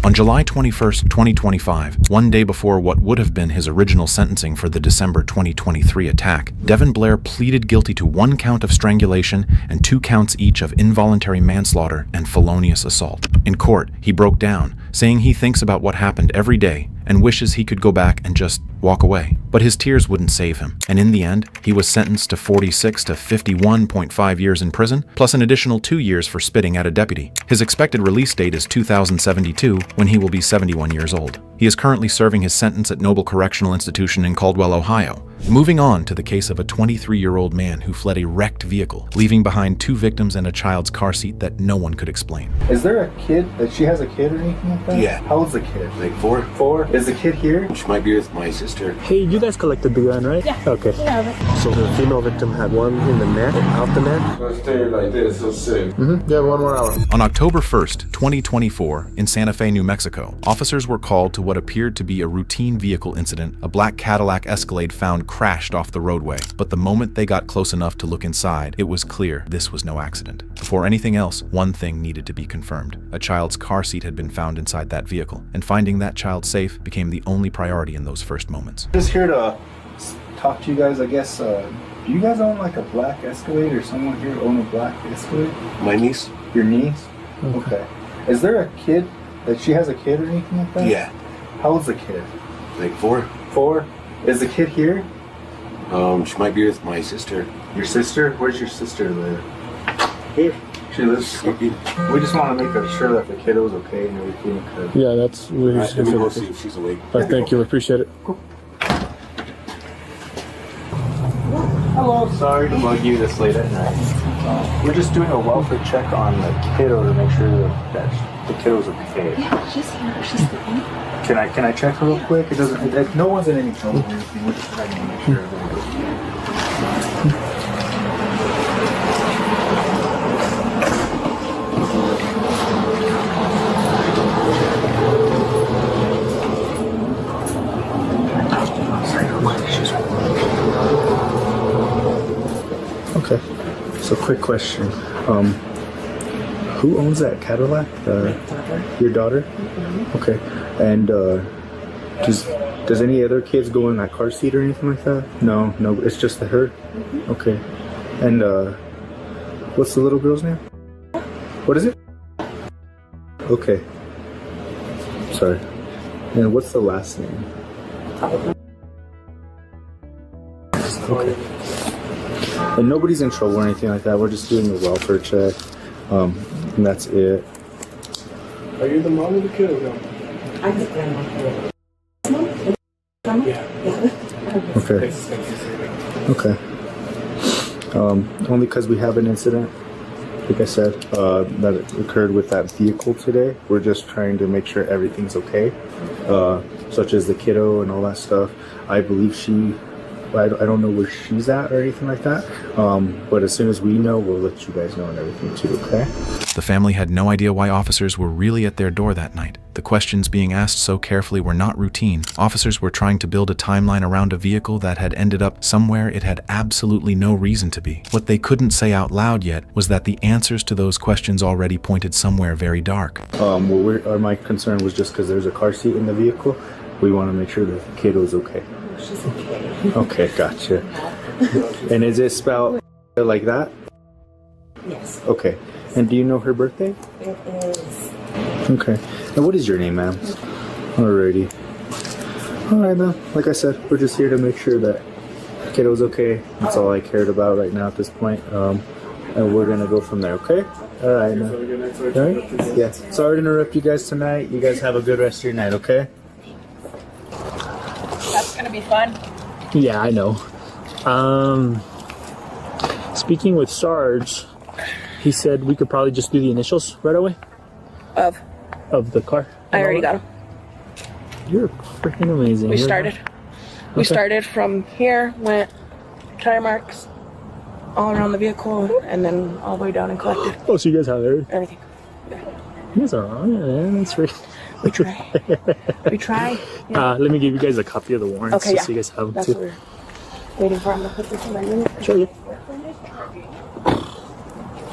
On July 21st, 2025, one day before what would have been his original sentencing for the December 2023 attack, Devin Blair pleaded guilty to 1 count of strangulation and 2 counts each of involuntary manslaughter and felonious assault. In court, he broke down, saying he thinks about what happened every day and wishes he could go back and just walk away. But his tears wouldn't save him, and in the end, he was sentenced to 46 to 51.5 years in prison, plus an additional 2 years for spitting at a deputy. His expected release date is 2072, when he will be 71 years old. He is currently serving his sentence at Noble Correctional Institution in Caldwell, Ohio. Moving on to the case of a 23-year-old man who fled a wrecked vehicle, leaving behind 2 victims and a child's car seat that no one could explain. Is there a kid? That she has a kid or anything like that? Yeah. How old's the kid? Like 4. 4? Is the kid here? She might be with my sister. Hey, you guys collected the gun, right? Yeah. Okay. We have it. So the female victim had one in the neck, out the neck? Let's stay like this, so sick. Yeah, 1 more hour. On October 1st, 2024, in Santa Fe, New Mexico, officers were called to what appeared to be a routine vehicle incident. A black Cadillac Escalade found crashed off the roadway. But the moment they got close enough to look inside, it was clear this was no accident. Before anything else, one thing needed to be confirmed. A child's car seat had been found inside that vehicle, and finding that child safe became the only priority in those first moments. Just here to talk to you guys, I guess. Do you guys own like a black Escalade, or someone here own a black Escalade? My niece? Your niece? Okay. Is there a kid? That she has a kid or anything like that? Yeah. How old's the kid? Like 4. 4? Is the kid here? She might be with my sister. Your sister? Where's your sister live? Here. She lives. We just want to make sure that the kid was okay and everything. Yeah, that's. We'll see if she's awake. Thank you. Appreciate it. Hello. Sorry to bug you this late at night. We're just doing a welfare check on the kiddo to make sure that the kiddo's okay. Yeah, she's here. She's sleeping. Can I check her real quick? It doesn't. No one's in any trouble or anything. We're just trying to make sure everything's okay. Okay, so quick question. Who owns that Cadillac? Your daughter? Okay. And does any other kids go in that car seat or anything like that? No, it's just her? Okay. And what's the little girl's name? What is it? Okay. Sorry. And what's the last name? Okay. And nobody's in trouble or anything like that. We're just doing a welfare check. And that's it. Are you the mom of the kid or no? I'm the grandma. Yeah. Okay. Okay. Only because we have an incident, like I said, that occurred with that vehicle today. We're just trying to make sure everything's okay, such as the kiddo and all that stuff. I believe I don't know where she's at or anything like that, but as soon as we know, we'll let you guys know and everything too, okay? The family had no idea why officers were really at their door that night. The questions being asked so carefully were not routine. Officers were trying to build a timeline around a vehicle that had ended up somewhere it had absolutely no reason to be. What they couldn't say out loud yet was that the answers to those questions already pointed somewhere very dark. My concern was just because there's a car seat in the vehicle. We want to make sure the kiddo's okay. She's okay. Okay, gotcha. And is it spelled like that? Yes. Okay. And do you know her birthday? It is. Okay. And what is your name, ma'am? Alrighty. Alright, ma'am. Like I said, we're just here to make sure that kiddo's okay. That's all I cared about right now at this point. And we're gonna go from there, okay? Alright, ma'am. Alright? Yes. Sorry to interrupt you guys tonight. You guys have a good rest of your night, okay? That's gonna be fun. Yeah, I know. Speaking with Sarge, he said we could probably just do the initials right away. Of the car. I already got them. You're freaking amazing. We started from here, went tire marks all around the vehicle, and then all the way down and collected. Oh, so you guys have everything. You guys are on it, man. That's great. We try. We try. Yeah. Let me give you guys a copy of the warrants, Okay, yeah. so you guys have them That's too. what we're waiting for him to put this in my unit. Sure, yeah.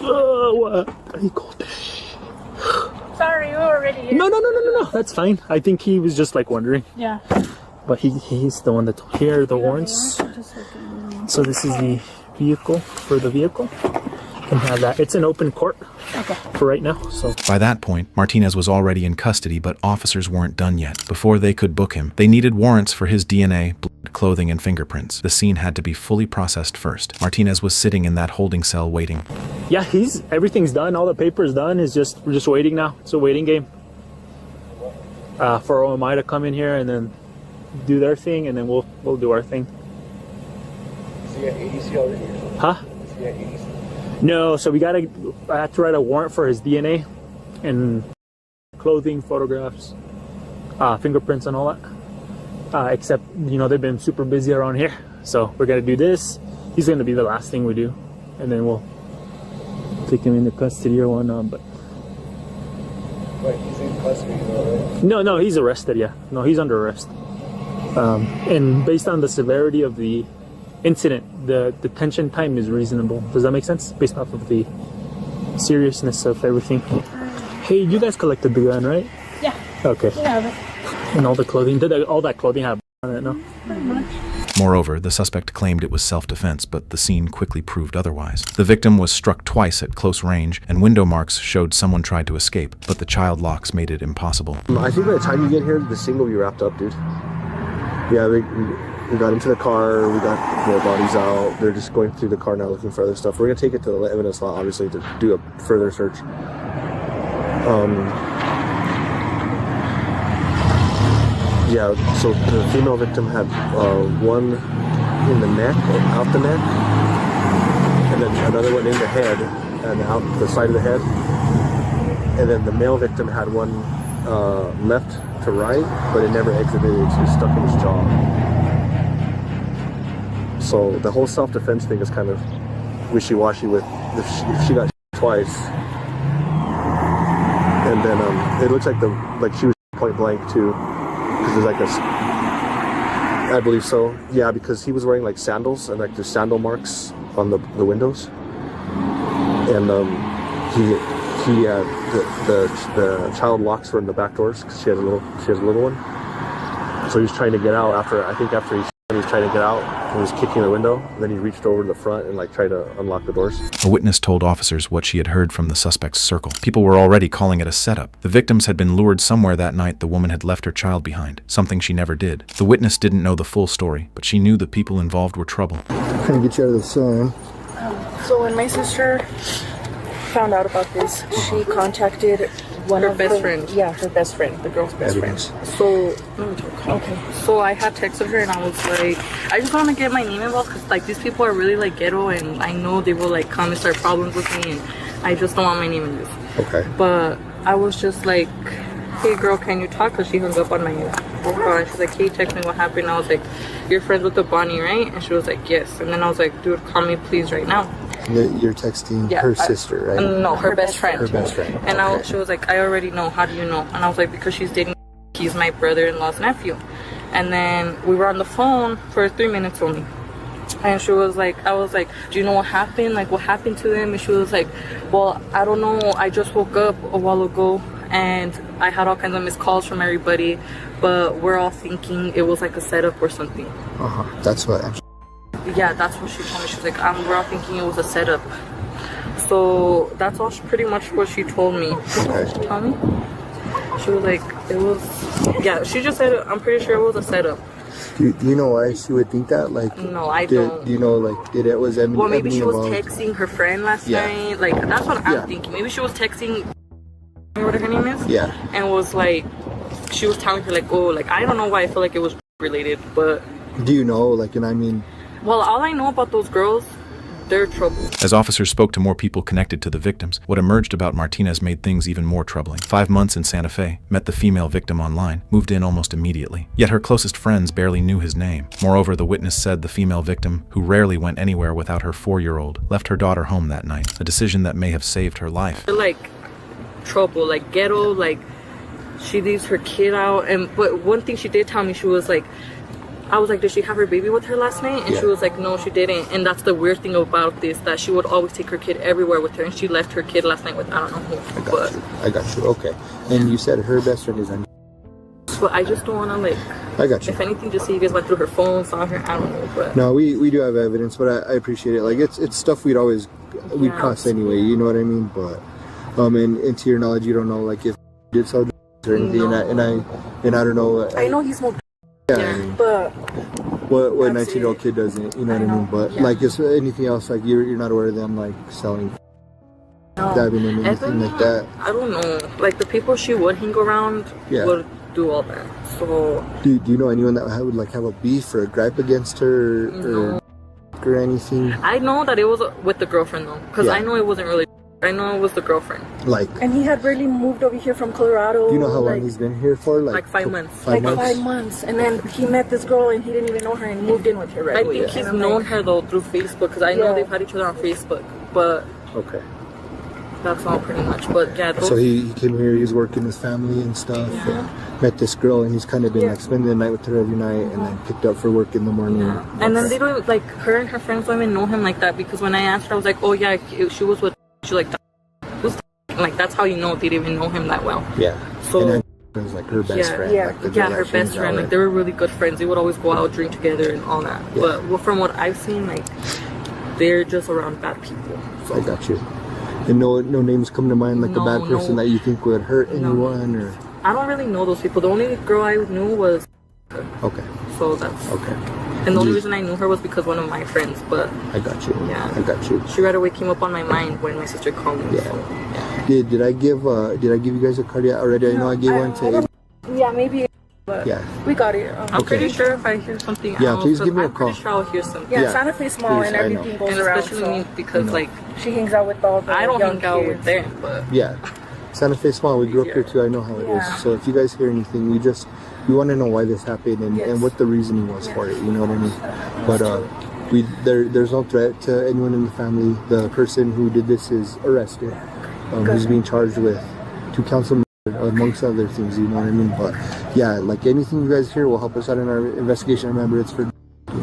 What? He called. Sorry, we were already here. No. That's fine. I think he was just like wondering. Yeah. But he's the one that told. Here are the warrants. So this is the vehicle for the vehicle. You can have that. It's an open court for right now. So By that point, Martinez was already in custody, but officers weren't done yet. Before they could book him, they needed warrants for his DNA, blood, clothing, and fingerprints. The scene had to be fully processed first. Martinez was sitting in that holding cell waiting. yeah, everything's done. All the paper's done. We're just waiting now. It's a waiting game. For OMI to come in here and then do their thing, and then we'll do our thing. Is he at ADC already? Huh? Is he at ADC? No, so I had to write a warrant for his DNA and clothing, photographs, fingerprints and all that. Except, they've been super busy around here. So we're going to do this. He's going to be the last thing we do. And then we'll take him into custody or whatnot. But Wait, he's in custody though, right? no, he's arrested, yeah. No, he's under arrest. And based on the severity of the incident, the detention time is reasonable. Does that make sense? Based off of the seriousness of everything. Hey, you guys collected the gun, right? Yeah. Okay. We have it. And all the clothing. Did all that clothing have on it? No. Pretty much. Moreover, the suspect claimed it was self-defense, but the scene quickly proved otherwise. The victim was struck twice at close range, and window marks showed someone tried to escape, but the child locks made it impossible. I think by the time you get here, the scene will be wrapped up, dude. Yeah, we got into the car, we got more bodies out. They're just going through the car now looking for other stuff. We're gonna take it to the evidence lot, obviously, to do a further search. Yeah, so the female victim had one in the neck, out the neck, and then another one in the head, and out the side of the head. And then the male victim had one left to right, but it never exited, it's just stuck in his jaw. So the whole self-defense thing is kind of wishy-washy with if she got twice. And then it looks like she was point blank too. There's like I believe so. Yeah, because he was wearing like sandals and like there's sandal marks on the windows, and the child locks were in the back doors because she has a little one. So he was trying to get out after he was trying to get out and he was kicking the window. And then he reached over to the front and like tried to unlock the doors. A witness told officers what she had heard from the suspect's circle. People were already calling it a setup. The victims had been lured somewhere that night. The woman had left her child behind, something she never did. The witness didn't know the full story, but she knew the people involved were trouble. Trying to get you out of the sun. So when my sister found out about this, she contacted her best friend. Yeah, her best friend, the girl's best friend. So, okay. So I had texted her and I was like, I just want to get my name involved because like these people are really like ghetto and I know they will like come and start problems with me and I just don't want my name in this. Okay. But I was just like, hey girl, can you talk? Because she hung up on my phone call and she's like, hey, text me what happened. And I was like, you're friends with the Bonnie, right? And she was like, yes. And then I was like, dude, call me please right now. You're texting her sister, right? No, her best friend. Her best friend. And she was like, I already know. How do you know? And I was like, because she's dating. He's my brother-in-law's nephew. And then we were on the phone for 3 minutes only. And she was like, I was like, do you know what happened? Like, what happened to them? And she was like, well, I don't know. I just woke up a while ago and I had all kinds of missed calls from everybody. But we're all thinking it was like a setup or something. That's what. Yeah, that's what she told me. She was like, we're all thinking it was a setup. So that's all pretty much what she told me. Okay. She told me? She was like, it was, yeah, she just said, I'm pretty sure it was a setup. Do you know why she would think that? Like, no, I don't. Do you know, like, was Emily? Well, maybe she was involved? texting her friend last night. Like, that's what I'm thinking. Maybe she was texting, whatever her name is. Yeah. And was like, she was telling her, like, oh, like, I don't know why I feel like it was related, but. Do you know, like, and I mean. Well, all I know about those girls, they're trouble. As officers spoke to more people connected to the victims, what emerged about Martinez made things even more troubling. 5 months in Santa Fe, met the female victim online, moved in almost immediately. Yet her closest friends barely knew his name. Moreover, the witness said the female victim, who rarely went anywhere without her 4-year-old, left her daughter home that night, a decision that may have saved her life. They're like trouble, like ghetto, like she leaves her kid out. But one thing she did tell me, she was like, I was like, did she have her baby with her last night? And she was like, no, she didn't. And that's the weird thing about this, that she would always take her kid everywhere with her. And she left her kid last night with I don't know who. I got you. Okay. And you said her best friend is on. But I just don't want to, like, I got you. If anything, just say you guys went through her phone, saw her, I don't know. But no, we do have evidence, but I appreciate it. Like, it's stuff we'd cross anyway, you know what I mean? But, and to your knowledge, you don't know, like, if he did sell drugs or anything, and I don't know. I know he smoked. Yeah, but what 19-year-old kid doesn't, you know what I mean? But like, is anything else, like you're not aware of them like selling, dabbing and anything like that? I don't know. Like the people she would hang around would do all that. So do you know anyone that would like have a beef or a gripe against her or anything? I know that it was with the girlfriend though, because I know it wasn't really. I know it was the girlfriend. Like, and he had barely moved over here from Colorado. Do you know how long he's been here for? Like 5 months. 5 months. 5 months. And then he met this girl and he didn't even know her and moved in with her right away. I think he's known her though through Facebook because I know they've had each other on Facebook. But okay, that's all pretty much. But yeah. So he came here. He's working his family and stuff. And met this girl and he's kind of been like spending the night with her every night and then picked up for work in the morning. And then they don't like her and her friends don't even know him like that because when I asked her, I was like, oh yeah, she was with. She like. Like that's how you know they didn't even know him that well. Yeah. So was like her best friend. Yeah, like the girl her that best hangs friend. out Like with. they were really good friends. They would always go out, drink together, and all that. Yeah. But well, from what I've seen, like they're just around bad people. So. I got you. And no names come to mind, like a bad person that you think would hurt anyone, or. I don't really know those people. The only girl I knew was. Okay. So that's okay. And the only reason I knew her was because one of my friends. But I got you. Yeah. I got you. She right away came up on my mind when my sister called me. Yeah. So. Did I give you guys a cardiac already? I know I gave one to. Yeah, maybe. But Yeah. we got it. I'm Okay. pretty sure if I hear something Yeah, else, please give me a I'm pretty call. sure I'll hear something. Yeah, Santa Fe's small Please, and I know. everything goes And around. especially me because like she hangs out with all the I don't young hang out kids. with them, but Yeah. Santa Fe small. We grew up here too. I know how it is. So if you guys hear anything, we want to know why this happened and what the reasoning was for it. You know what I mean? But there's no threat to anyone in the family. The person who did this is arrested. He's being charged with 2 counts of murder, amongst other things. You know what I mean? But yeah, like anything you guys hear will help us out in our investigation. Remember, it's for.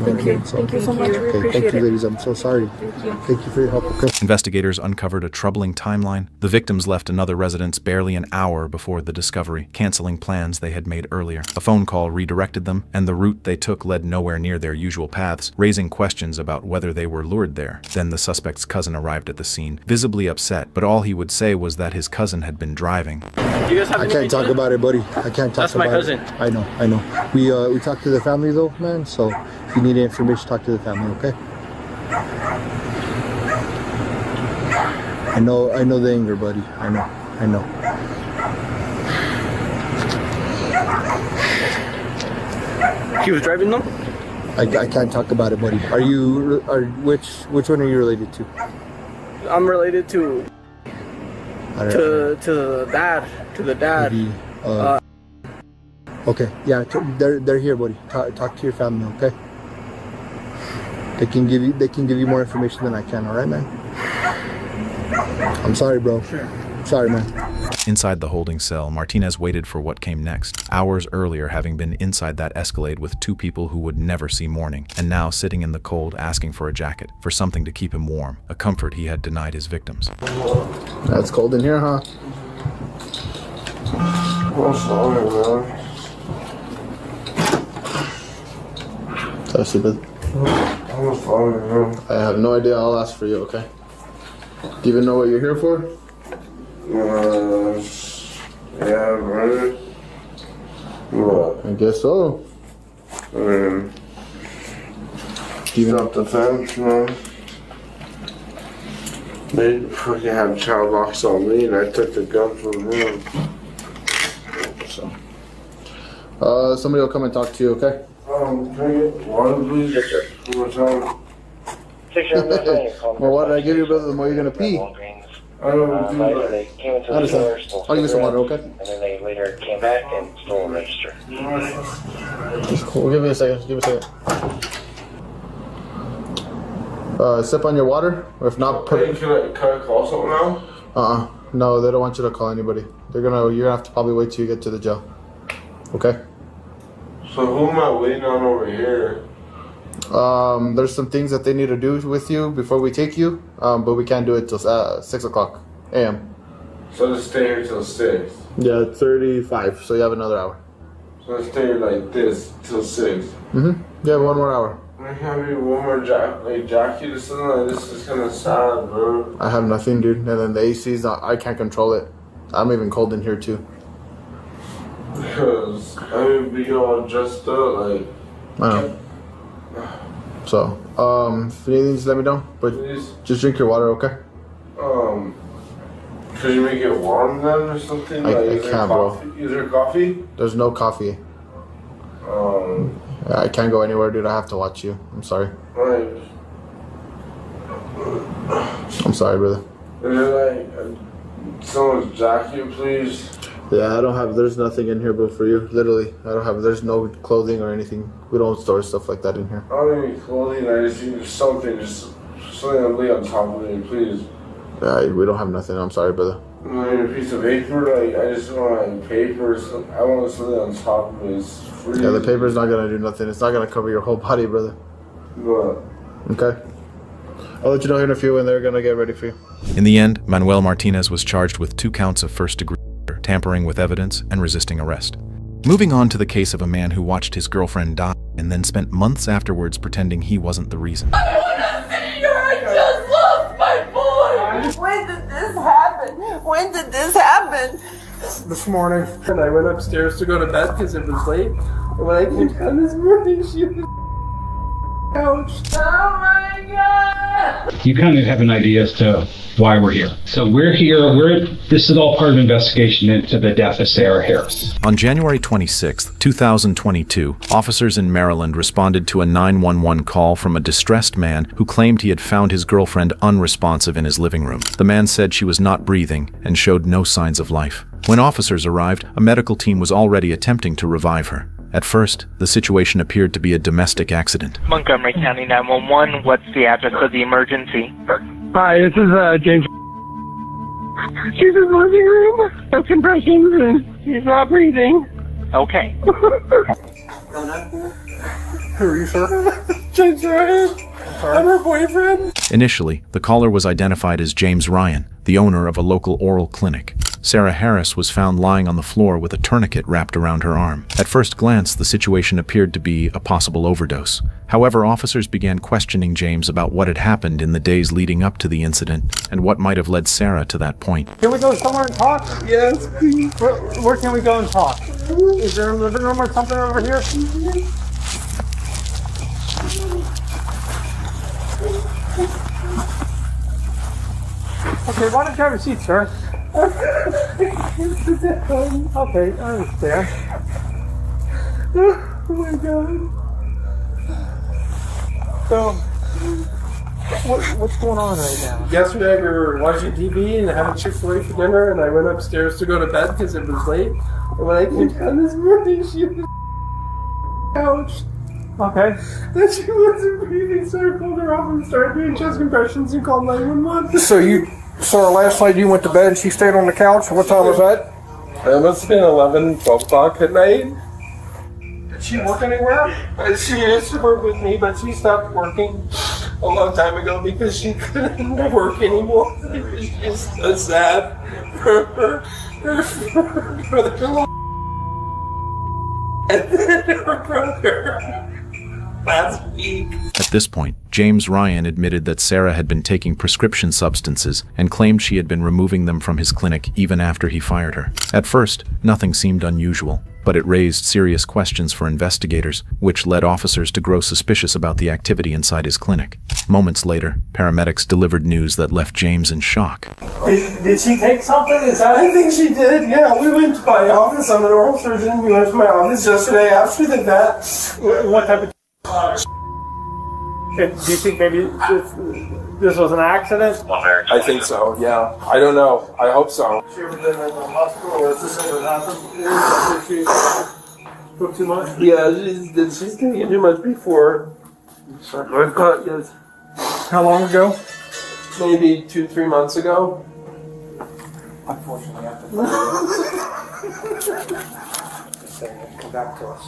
Thank you. Thank you so much. We Okay, appreciate thank you, it. ladies. I'm so sorry. Thank you. Thank you for your help. Okay. Investigators uncovered a troubling timeline. The victims left another residence barely an hour before the discovery, canceling plans they had made earlier. A phone call redirected them, and the route they took led nowhere near their usual paths, raising questions about whether they were lured there. Then the suspect's cousin arrived at the scene, visibly upset, but all he would say was that his cousin had been driving. You guys have I can't talk about it, buddy. I can't talk That's about my cousin. it. I know. We talked to the family though, man. So if you need information, talk to the family, okay? I know the anger, buddy. I know. He was driving them? I can't talk about it, buddy. Which one are you related to? I'm related to I don't the dad. To the dad. Maybe, okay, yeah, they're here, buddy. Talk to your family, okay? They can give you more information than I can. All right, man. I'm sorry, bro. Sure. Sorry, man. Inside the holding cell, Martinez waited for what came next, hours earlier having been inside that Escalade with 2 people who would never see morning, and now sitting in the cold asking for a jacket, for something to keep him warm, a comfort he had denied his victims. That's cold in here, huh? I'm sorry, man. That's stupid. I'm sorry, man. I have no idea. I'll ask for you, okay? Do you even know what you're here for? Yeah, brother. What? I guess so. Stop the fence, man. They fucking had child locks on me and I took the gun from him. So, somebody will come and talk to you, okay? Can I get water, please? Yes, sir. One more time. Well, what did I give you, brother? The more you're gonna pee. I don't do that. They came into I the store, understand. stole I'll give you some water, cigarettes, okay? and then they later came back and stole a register. Cool. Give me a second. Give me a second. Sip on your water, or if not, put. Hey, can I call someone now? No, they don't want you to call anybody. You're gonna have to probably wait till you get to the jail. Okay. So who am I waiting on over here? There's some things that they need to do with you before we take you, but we can't do it till 6 o'clock a.m. So just stay here till 6. Yeah, 35. So you have another hour. So I stay here like this till 6. You have 1 more hour. I have you one more jacket or something like this. Is kind of sad, bro. I have nothing, dude. And then the AC's not. I can't control it. I'm even cold in here too. Because I mean, be all dressed up like. I know. So, if you need anything, just let me know. But Please. just drink your water, okay? Could you make it warm then or something? I is there can't, coffee? bro. Is there coffee? There's no coffee. I can't go anywhere, dude. I have to watch you. I'm sorry. Like, I'm sorry, brother. is there like someone's jacket, please? Yeah, I don't have. There's nothing in here, bro, for you. Literally, I don't have. There's no clothing or anything. We don't store stuff like that in here. I don't need clothing. I just need something, just something to lay on top of me, please. Yeah, we don't have nothing. I'm sorry, brother. I need a piece of paper. Like I just want like paper. I want something on top of me. It's free. Yeah, the paper's not gonna do nothing. It's not gonna cover your whole body, brother. What? Okay. I'll let you know here in a few when they're gonna get ready for you. In the end, Manuel Martinez was charged with 2 counts of first-degree murder, tampering with evidence, and resisting arrest. Moving on to the case of a man who watched his girlfriend die and then spent months afterwards pretending he wasn't the reason. I want to see her. I just lost my boy. When did this happen? When did this happen? This morning. And I went upstairs to go to bed because it was late. And when I came down this morning, she was on the couch. Oh my God! You kind of have an idea as to why we're here. So we're here, this is all part of an investigation into the death of Sarah Harris. On January 26, 2022, officers in Maryland responded to a 911 call from a distressed man who claimed he had found his girlfriend unresponsive in his living room. The man said she was not breathing and showed no signs of life. When officers arrived, a medical team was already attempting to revive her. At first, the situation appeared to be a domestic accident. Montgomery County 911, what's the address of the emergency? Hi, this is James. She's in the living room. No compressions and she's not breathing. Okay. Who are you, sir? James Ryan. I'm her boyfriend. Initially, the caller was identified as James Ryan, the owner of a local oral clinic. Sarah Harris was found lying on the floor with a tourniquet wrapped around her arm. At first glance, the situation appeared to be a possible overdose. However, officers began questioning James about what had happened in the days leading up to the incident and what might have led Sarah to that point. Can we go somewhere and talk? Yes, please. Where can we go and talk? Is there a living room or something over here? Okay, why don't you have a seat, sir? Okay, I understand. Oh my God. So, what's going on right now? Yesterday we were watching TV and having Chick-fil-A for dinner, and I went upstairs to go to bed because it was late. And when I came down this morning, she was on the couch. Okay. And she wasn't breathing, so I pulled her off and started doing chest compressions and called 911. So last night you went to bed and she stayed on the couch? What time was that? It must have been 11, 12 o'clock at night. Did she work anywhere? She used to work with me, but she stopped working a long time ago because she couldn't work anymore. It was just so sad for her brother-in-law and then her brother last week. At this point, James Ryan admitted that Sarah had been taking prescription substances and claimed she had been removing them from his clinic even after he fired her. At first, nothing seemed unusual, but it raised serious questions for investigators, which led officers to grow suspicious about the activity inside his clinic. Moments later, paramedics delivered news that left James in shock. Did she take something? I think she did, yeah. We went to my office. I'm an oral surgeon. We went to my office yesterday after the vet. What type of... Do you think maybe this was an accident? I think so, yeah. I don't know. I hope so. She ever been in the hospital, or is this what happened? She took too much? Yeah, she's going to get too much before. I've got, yes. How long ago? Maybe 2-3 months ago. Unfortunately, I have to just saying it. Come back to us.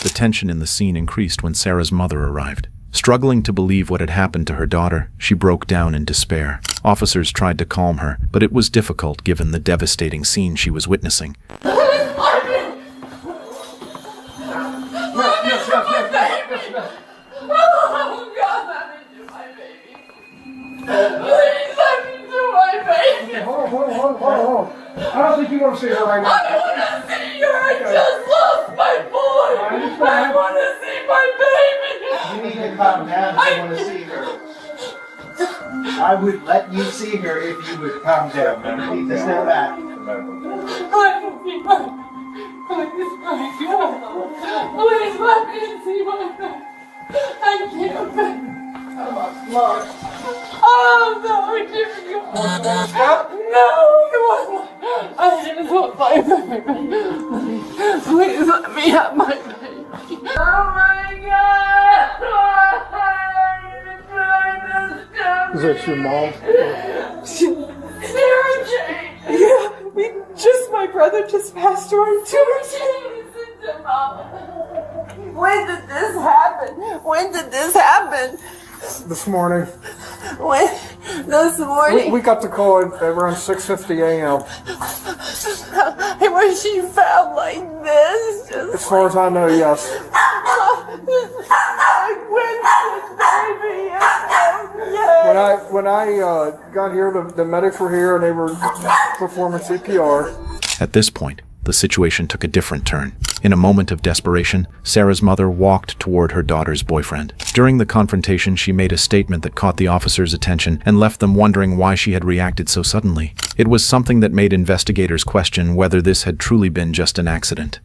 The tension in the scene increased when Sarah's mother arrived. Struggling to believe what had happened to her daughter, she broke down in despair. Officers tried to calm her, but it was difficult given the devastating scene she was witnessing. Hold. I don't think you want to see her right now. I want to see her. I just lost my boy. I want to see my baby. You need to calm down if you want to see her. I would let you see her if you would calm down. You need to step back. I want to see my please let me see my baby. I can't. Mom. Oh no, give me your No, I just want my baby. Please let me have my baby. Oh my God! Is that your mom? Sarah Jane. Yeah, just my brother. brother just passed away 2 weeks ago. When did this happen? When did this happen? This morning. When? This morning? We got the call at around 6:50 a.m. Was she found like this? Just As far as I know, yes. When I got here, the medics were here and they were performing CPR. At this point, the situation took a different turn. In a moment of desperation, Sarah's mother walked toward her daughter's boyfriend. During the confrontation, she made a statement that caught the officers' attention and left them wondering why she had reacted so suddenly. It was something that made investigators question whether this had truly been just an accident.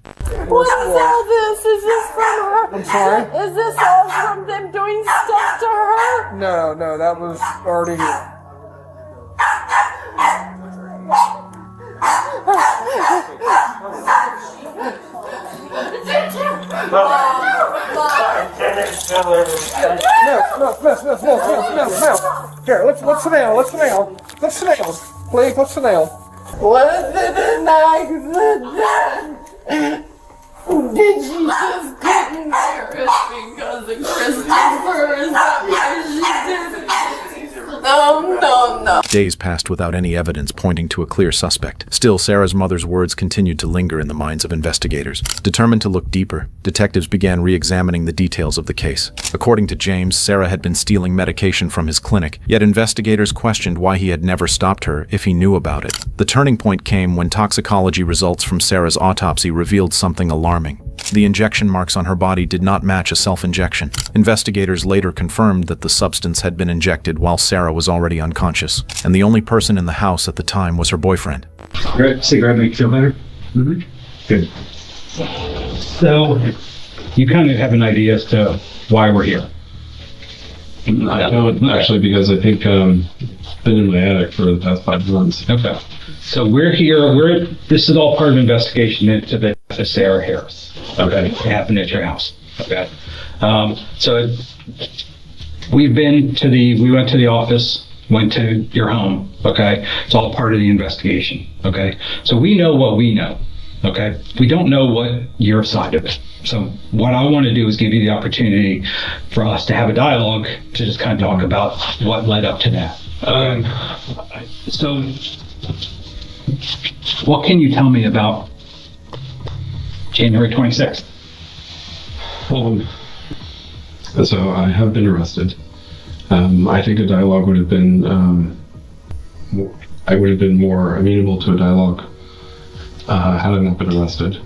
What is all this? Is this from her? I'm sorry? Is this all from them doing stuff to her? No, that was already here. No. Here, let's sit down. Please, let's sit down. Was it an accident? Did she just get embarrassed because of Christopher? Is that why she did it? No. Days passed without any evidence pointing to a clear suspect. Still, Sarah's mother's words continued to linger in the minds of investigators. Determined to look deeper, detectives began re-examining the details of the case. According to James, Sarah had been stealing medication from his clinic, yet investigators questioned why he had never stopped her if he knew about it. The turning point came when toxicology results from Sarah's autopsy revealed something alarming. The injection marks on her body did not match a self-injection. Investigators later confirmed that the substance had been injected while Sarah was already unconscious, and the only person in the house at the time was her boyfriend. Cigarette make you feel better? Mm-hmm. Good. So, you kind of have an idea as to why we're here. I don't actually, because I think been in my attic for the past 5 months. Okay. So we're here. This is all part of investigation into the death of Sarah Harris. Okay. It happened at your house. Okay. So we went to the office, went to your home. Okay. It's all part of the investigation. Okay. So we know what we know. Okay. We don't know what your side of it. So what I want to do is give you the opportunity for us to have a dialogue to just kind of talk about what led up to that. Okay. So what can you tell me about January 26th? So I have been arrested. I think a dialogue would have been, I would have been more amenable to a dialogue had I not been arrested.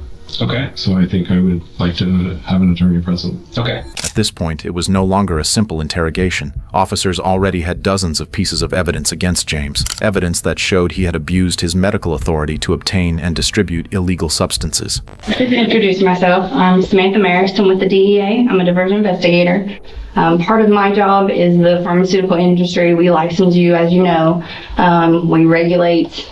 Okay. So I think I would like to have an attorney present. Okay. At this point, it was no longer a simple interrogation. Officers already had dozens of pieces of evidence against James, evidence that showed he had abused his medical authority to obtain and distribute illegal substances. Just to introduce myself, I'm Samantha Marist. I'm with the DEA. I'm a diversion investigator. Part of my job is the pharmaceutical industry. We license you, as you know. We regulate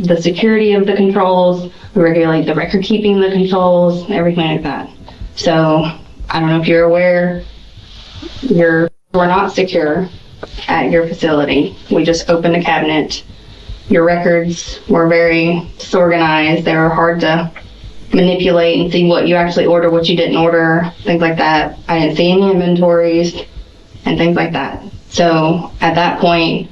the security of the controls. We regulate the record keeping of the controls, everything like that. So I don't know if you're aware, we're not secure at your facility. We just opened a cabinet. Your records were very disorganized. They were hard to manipulate and see what you actually ordered, what you didn't order, things like that. I didn't see any inventories and things like that. So at that point,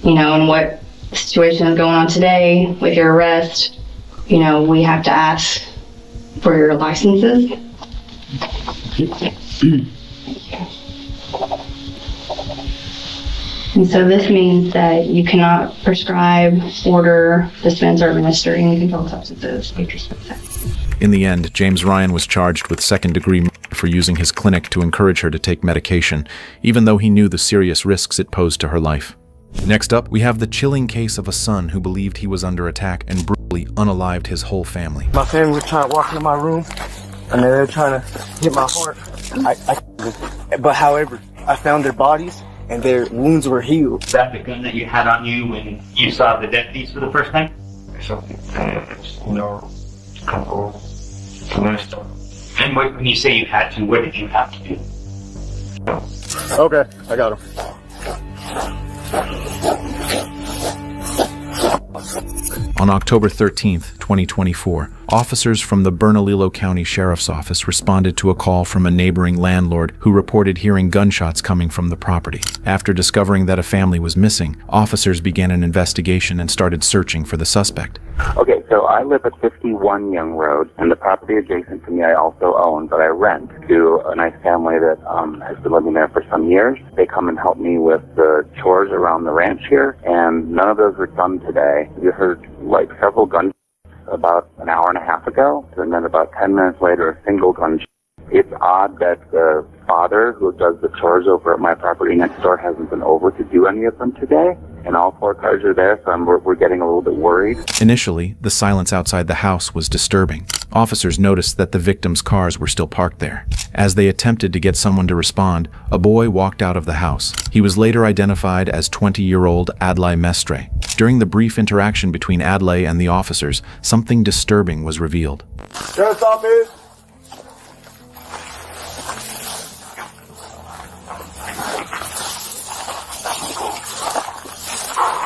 and what situation is going on today with your arrest, we have to ask for your licenses. And so this means that you cannot prescribe, order, dispense, or administer any controlled substances. In the end, James Ryan was charged with second-degree murder for using his clinic to encourage her to take medication, even though he knew the serious risks it posed to her life. Next up, we have the chilling case of a son who believed he was under attack and brutally unalived his whole family. My family was trying to walk into my room, and they were trying to hit my heart. But however, I found their bodies, and their wounds were healed. Is that the gun that you had on you when you saw the deputies for the first time? And when you say you had to, what did you have to do? Okay, I got him. On October 13th, 2024, officers from the Bernalillo County Sheriff's Office responded to a call from a neighboring landlord who reported hearing gunshots coming from the property. After discovering that a family was missing, officers began an investigation and started searching for the suspect. Okay, so I live at 51 Young Road, and the property adjacent to me I also own, but I rent to a nice family that has been living there for some years. They come and help me with the chores around the ranch here, and none of those were done today. You heard like several gunshots about an hour and a half ago, and then about 10 minutes later a single gunshot. It's odd that the father who does the chores over at my property next door hasn't been over to do any of them today. And all 4 cars are there, so we're getting a little bit worried. Initially, the silence outside the house was disturbing. Officers noticed that the victims' cars were still parked there. As they attempted to get someone to respond, a boy walked out of the house. He was later identified as 20-year-old Adlai Mestre. During the brief interaction between Adlai and the officers, something disturbing was revealed. Sheriff's office.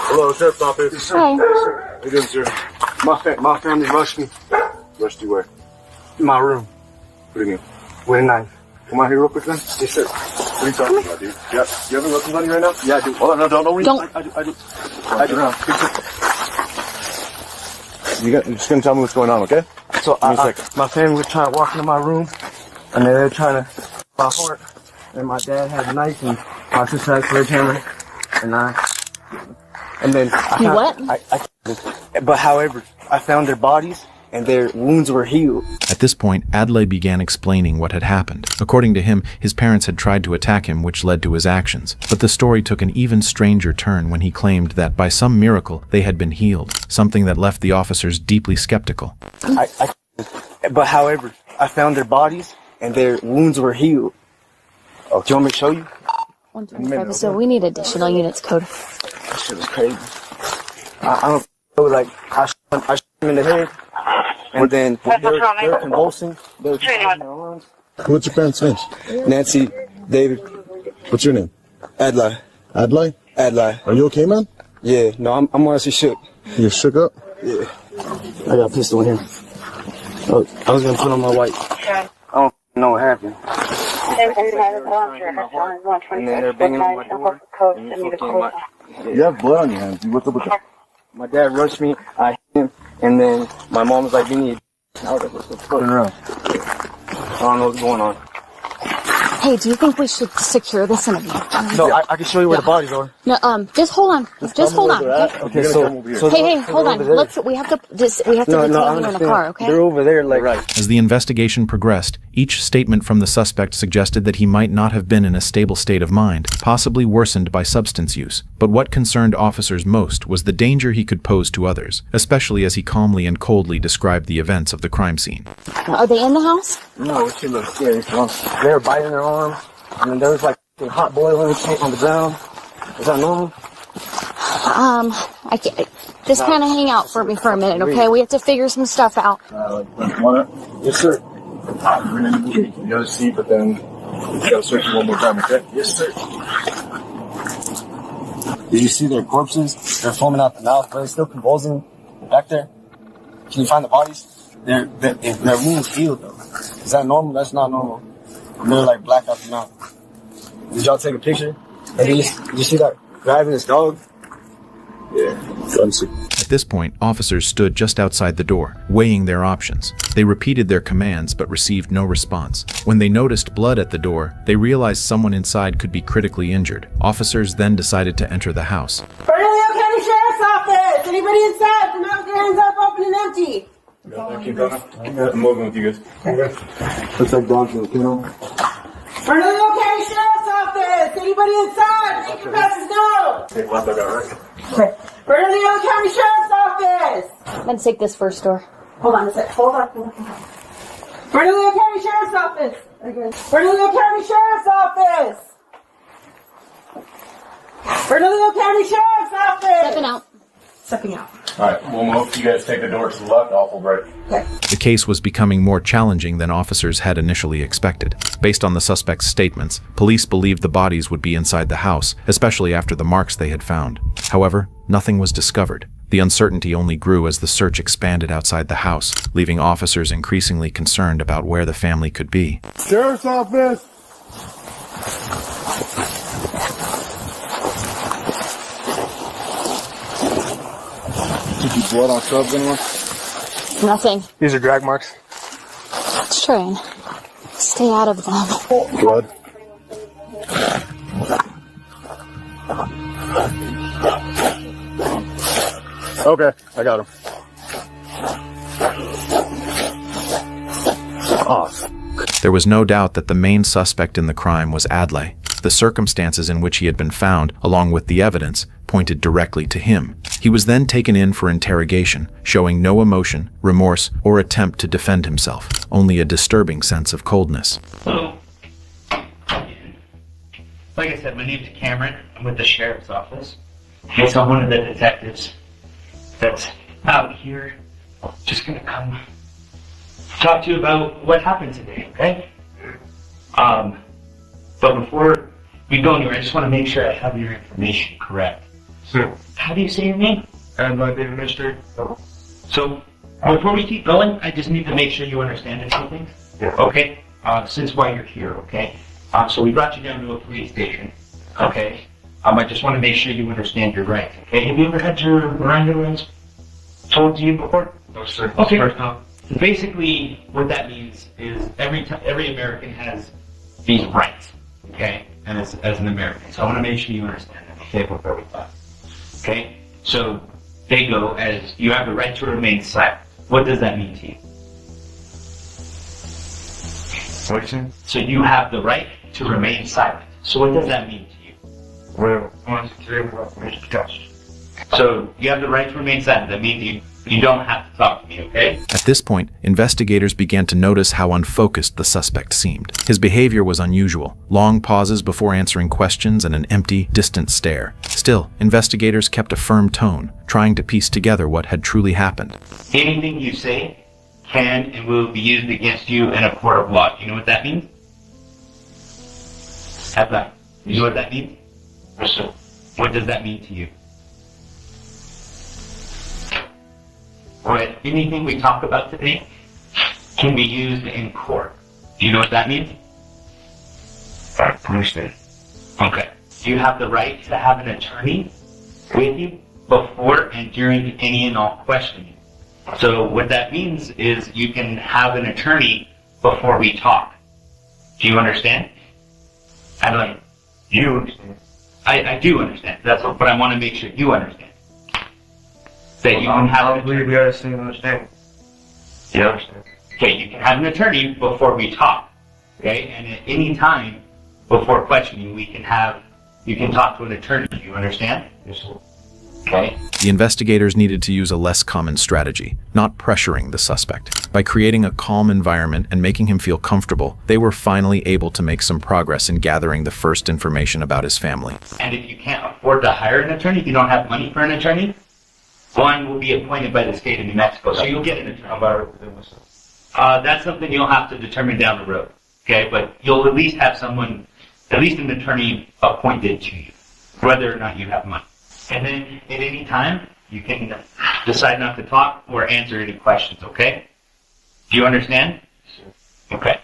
Hello, Sheriff's office. Yes, sir. Hi. Yes, sir. How you doing, sir? My family rushed me. Rushed you where? In my room. What do you mean? With a knife. Come out here real quick, then. Yes, sir. What are you talking about, dude? Yeah. You have any weapons on you right now? Yeah, I do. Hold on, no, don't read. Don't. I do. You're just gonna tell me what's going on, okay? So my family was trying to walk into my room, and they were trying to my heart, and my dad had a knife, and my sister had a sledgehammer, and then but however, I found their bodies, and their wounds were healed. At this point, Adlai began explaining what had happened. According to him, his parents had tried to attack him, which led to his actions. But the story took an even stranger turn when he claimed that by some miracle, they had been healed, something that left the officers deeply skeptical. But however, I found their bodies, and their wounds were healed. Oh, do you want me to show you? 125, so we need additional units, code. That shit was crazy. I don't know, like, I shot him in the head, and then they were convulsing. They were convulsing their arms. What's your parents' names? Nancy, David. What's your name? Adlai. Adlai? Adlai. Are you okay, man? Yeah, no, I'm honestly shook. You're shook up? Yeah. I got a pistol in here. Oh, I was gonna put on my white. I don't know what happened. And then they're banging on my door. You have blood on your hands. You what's up with that? My dad rushed me, I hit him, and then my mom was like, "You need." I was like, "What's the fuck?" Turn around. I don't know what's going on. Hey, do you think we should secure this interview? No, I can show you where the bodies are. No, just hold on. Just hold on. Okay, so hey, hold on. We have to detain you in the car, okay? They're over there, like. Right. As the investigation progressed, each statement from the suspect suggested that he might not have been in a stable state of mind, possibly worsened by substance use. But what concerned officers most was the danger he could pose to others, especially as he calmly and coldly described the events of the crime scene. Are they in the house? No, she looks scary. They were biting their arms, and then there was like hot boiling shit on the ground. Is that normal? I can't. Just kind of hang out for me for a minute, okay? We have to figure some stuff out. Yes, sir. You gotta see, but then you gotta search it one more time, okay? Yes, sir. Did you see their corpses? They're foaming out the mouth, but they're still convulsing back there. Can you find the bodies? Their wounds healed though. Is that normal? That's not normal. They're like black out the mouth. Did y'all take a picture? And did you see that guy having his dog? Yeah. At this point, officers stood just outside the door, weighing their options. They repeated their commands but received no response. When they noticed blood at the door, they realized someone inside could be critically injured. Officers then decided to enter the house. Bernalillo County Sheriff's Office! Anybody inside? Come out with your hands up, open and empty. Keep going. I'm moving with you guys. Looks like dogs in the kennel. Bernalillo County Sheriff's Office! Anybody inside? Make your passes know! Okay, left I got right. Okay. Bernalillo County Sheriff's Office! Let's take this first door. Hold on a sec. Hold on. Bernalillo County Sheriff's Office! Bernalillo County Sheriff's Office! Bernalillo County Sheriff's Office! Stepping out. Stepping out. Alright, we'll move. You guys take the door to the left, I'll hold right. Okay. The case was becoming more challenging than officers had initially expected. Based on the suspect's statements, police believed the bodies would be inside the house, especially after the marks they had found. However, nothing was discovered. The uncertainty only grew as the search expanded outside the house, leaving officers increasingly concerned about where the family could be. Sheriff's office! Did you blood on clubs anywhere? Nothing. These are drag marks. It's train. Stay out of them. Blood. Okay, I got him. There was no doubt that the main suspect in the crime was Adlai. The circumstances in which he had been found, along with the evidence, pointed directly to him. He was then taken in for interrogation, showing no emotion, remorse, or attempt to defend himself, only a disturbing sense of coldness. Hello. Like I said, my name's Cameron. I'm with the sheriff's office. Okay, so I'm one of the detectives that's out here. Just gonna come talk to you about what happened today, okay? But before we go anywhere, I just want to make sure I have your information correct. Sure. How do you say your name? And my name is Mr. So, before we keep going, I just need to make sure you understand a few things. Yeah. Okay? Since why you're here, okay? So we brought you down to a police station, okay? I just want to make sure you understand your rights, okay? Have you ever had your Miranda rights told to you before? No, sir. Okay. First time. Basically, what that means is every American has these rights, okay? And as an American, so I want to make sure you understand them, okay? Before we talk, okay? So they go as you have the right to remain silent. What does that mean to you? What you saying? So you have the right to remain silent. So what does that mean to you? Well, once security weapons touched. So you have the right to remain silent. That means you don't have to talk to me, okay? At this point, investigators began to notice how unfocused the suspect seemed. His behavior was unusual. Long pauses before answering questions and an empty, distant stare. Still, investigators kept a firm tone, trying to piece together what had truly happened. Anything you say can and will be used against you in a court of law. You know what that means? Have that. You know what that means? Yes, sir. What does that mean to you? What anything we talk about today can be used in court. Do you know what that means? I understand. Okay. You have the right to have an attorney with you before and during any and all questioning. So what that means is you can have an attorney before we talk. Do you understand? You understand. I do understand. That's what, but I want to make sure you understand. That you can have an attorney. We understand. You understand. Okay, you can have an attorney before we talk. Okay, and at any time before questioning, you can talk to an attorney. Do you understand? Yes, sir. Okay. The investigators needed to use a less common strategy, not pressuring the suspect. By creating a calm environment and making him feel comfortable, they were finally able to make some progress in gathering the first information about his family. And if you can't afford to hire an attorney, if you don't have money for an attorney, one will be appointed by the state of New Mexico, so you'll get an attorney. That's something you'll have to determine down the road, okay? But you'll at least have someone, at least an attorney appointed to you, whether or not you have money. And then at any time, you can decide not to talk or answer any questions, okay? Do you understand? Okay.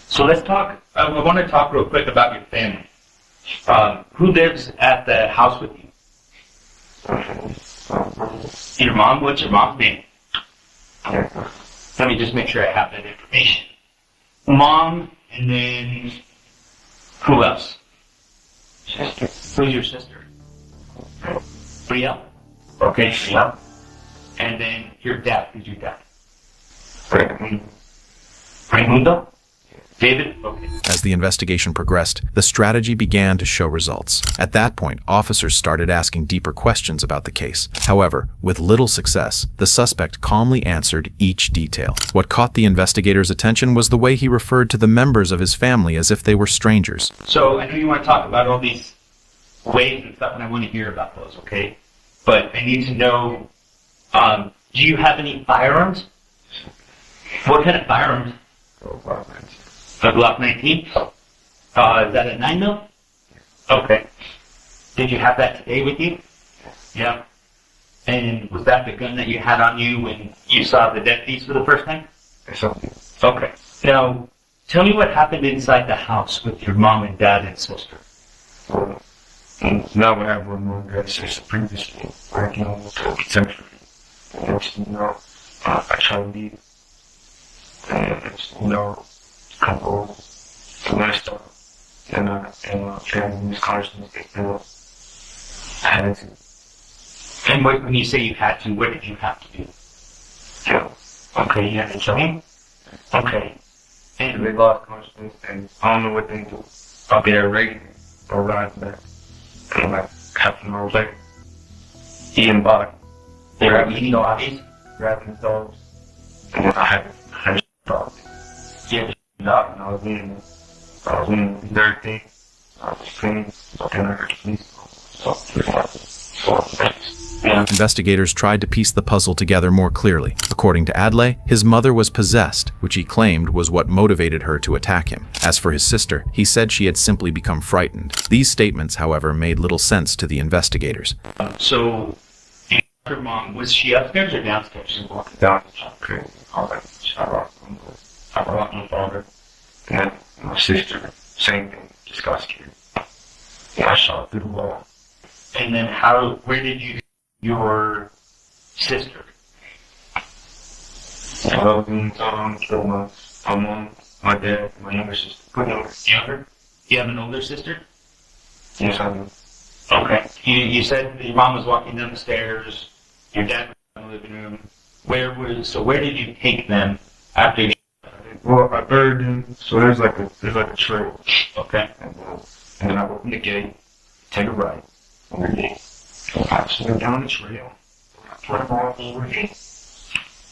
So let's talk, I want to talk real quick about your family. Who lives at the house with you? Your mom? What's your mom's name? Let me just make sure I have that information. Mom, and then who else? Sister. Who's your sister? Brielle? Okay, Brielle. And then your dad. Who's your dad? Raimundo? David? Okay. As the investigation progressed, the strategy began to show results. At that point, officers started asking deeper questions about the case. However, with little success, the suspect calmly answered each detail. What caught the investigators' attention was the way he referred to the members of his family as if they were strangers. So I know you want to talk about all these ways and stuff, and I want to hear about those, okay? But I need to know, do you have any firearms? What kind of firearms? A Glock 19? Is that a 9mm? Okay. Did you have that today with you? Yeah. And was that the gun that you had on you when you saw the dead piece for the first time? Okay. Now, tell me what happened inside the house with your mom and dad and sister. Now we have one more guy since previously. Working on the protection. Next, I try to leave. And, couple messed up. And family was constantly had to. And when you say you had to, what did you have to do? Kill. Okay, you had to kill him? Okay. And they lost consciousness, and I don't know what they do. I'll be there regular, or right there. And like, half an hour later, eating body. They were eating bodies? Grabbing his dogs. And then I had a dog. Yeah, dog, and I was eating dirty. I was clean, and I heard police. Investigators tried to piece the puzzle together more clearly. According to Adlai, his mother was possessed, which he claimed was what motivated her to attack him. As for his sister, he said she had simply become frightened. These statements, however, made little sense to the investigators. So, your mom, was she upstairs or downstairs? She walked down. Okay. All right. I brought my father. And my sister, same thing, just got scared. Yeah, I shot through the wall. And then where did you your sister? I was in my mom, my dad, my younger sister. Younger? You have an older sister? Yes, I do. Okay. You said your mom was walking down the stairs, your dad was in the living room. Where did you take them after you? Well, I buried them, so there's like a trail. Okay. And then I open the gate, take a right, I slid down the trail. Put them all in the ravine.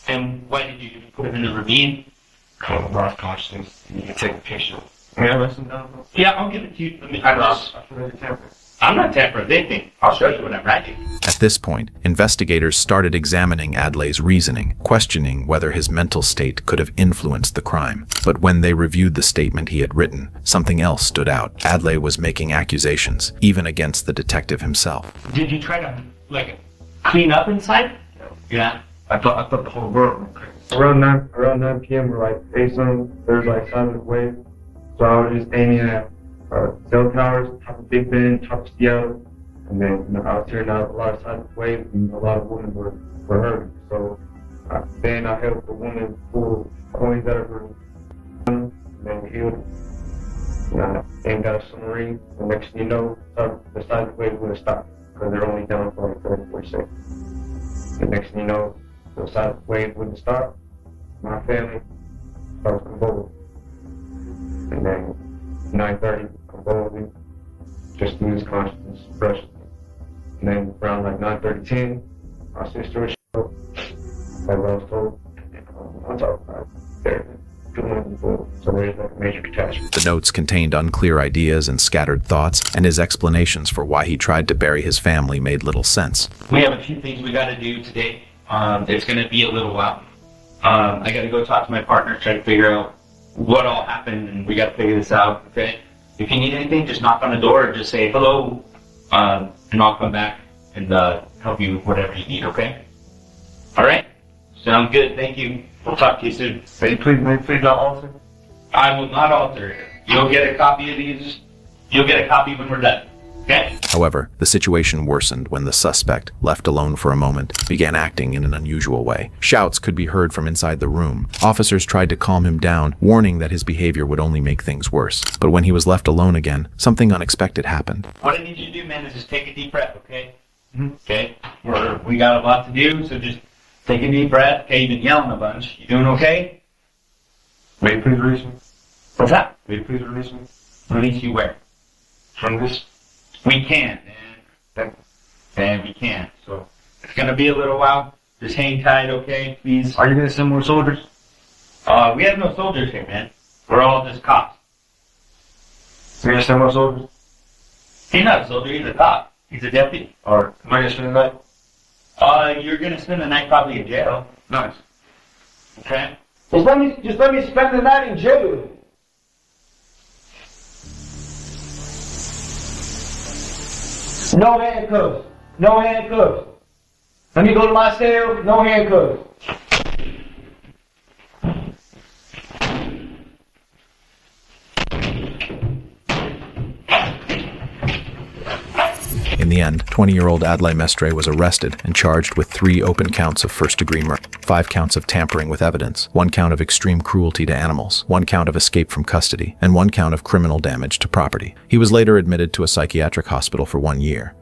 And why did you put them in the ravine? Call the lost consciousness. You can take a picture. Yeah, listen down. Yeah, I'll give it to you. I'm not tampering. I'll show you whenever I do. At this point, investigators started examining Adlai's reasoning, questioning whether his mental state could have influenced the crime. But when they reviewed the statement he had written, something else stood out. Adlai was making accusations, even against the detective himself. Did you try to, clean up inside? Yeah. I thought the whole world. Around 9 p.m. we're facing, there's silent wave. So I was just aiming at cell towers, top of Big Ben, top of Seattle, and then I was hearing out a lot of silent waves, and a lot of women were hurt. So then I helped the woman pull coins out of her, and then we healed her. And I aimed at a submarine, and next thing you know, the silent waves would have stopped, because they're only down for 34 seconds. The next thing you know, the silent wave wouldn't stop. My family started convulsing. And then 9:30, convulsing, just lose consciousness, brush. And then around 9:30, 10, my sister was shot. Like what I was told. On top of that, so there's a major catastrophe. The notes contained unclear ideas and scattered thoughts, and his explanations for why he tried to bury his family made little sense. We have a few things we got to do today. It's going to be a little while. I got to go talk to my partner, try to figure out what all happened, and we got to figure this out, okay? If you need anything, just knock on the door or just say hello, and I'll come back and help you with whatever you need, okay? All right? Sounds good. Thank you. We'll talk to you soon. May you please not alter? I will not alter it. You'll get a copy of these. You'll get a copy when we're done. Okay? However, the situation worsened when the suspect, left alone for a moment, began acting in an unusual way. Shouts could be heard from inside the room. Officers tried to calm him down, warning that his behavior would only make things worse. But when he was left alone again, something unexpected happened. What I need you to do, man, is just take a deep breath, okay? Okay? We got a lot to do, so just take a deep breath. Okay, you've been yelling a bunch. You doing okay? May you please release me? What's that? May you please release me? Release you where? From this? We can, man. And we can. So it's gonna be a little while. Just hang tight, okay? Please. Are you gonna send more soldiers? We have no soldiers here, man. We're all just cops. You're gonna send more soldiers? He's not a soldier. He's a cop. He's a deputy. Or am I gonna spend the night? You're gonna spend the night probably in jail. Nice. Okay. Just let me spend the night in jail. No handcuffs. No handcuffs. Let me go to my cell, no handcuffs. In the end, 20-year-old Adlai Mestre was arrested and charged with 3 open counts of first-degree murder, 5 counts of tampering with evidence, 1 count of extreme cruelty to animals, 1 count of escape from custody, and 1 count of criminal damage to property. He was later admitted to a psychiatric hospital for 1 year.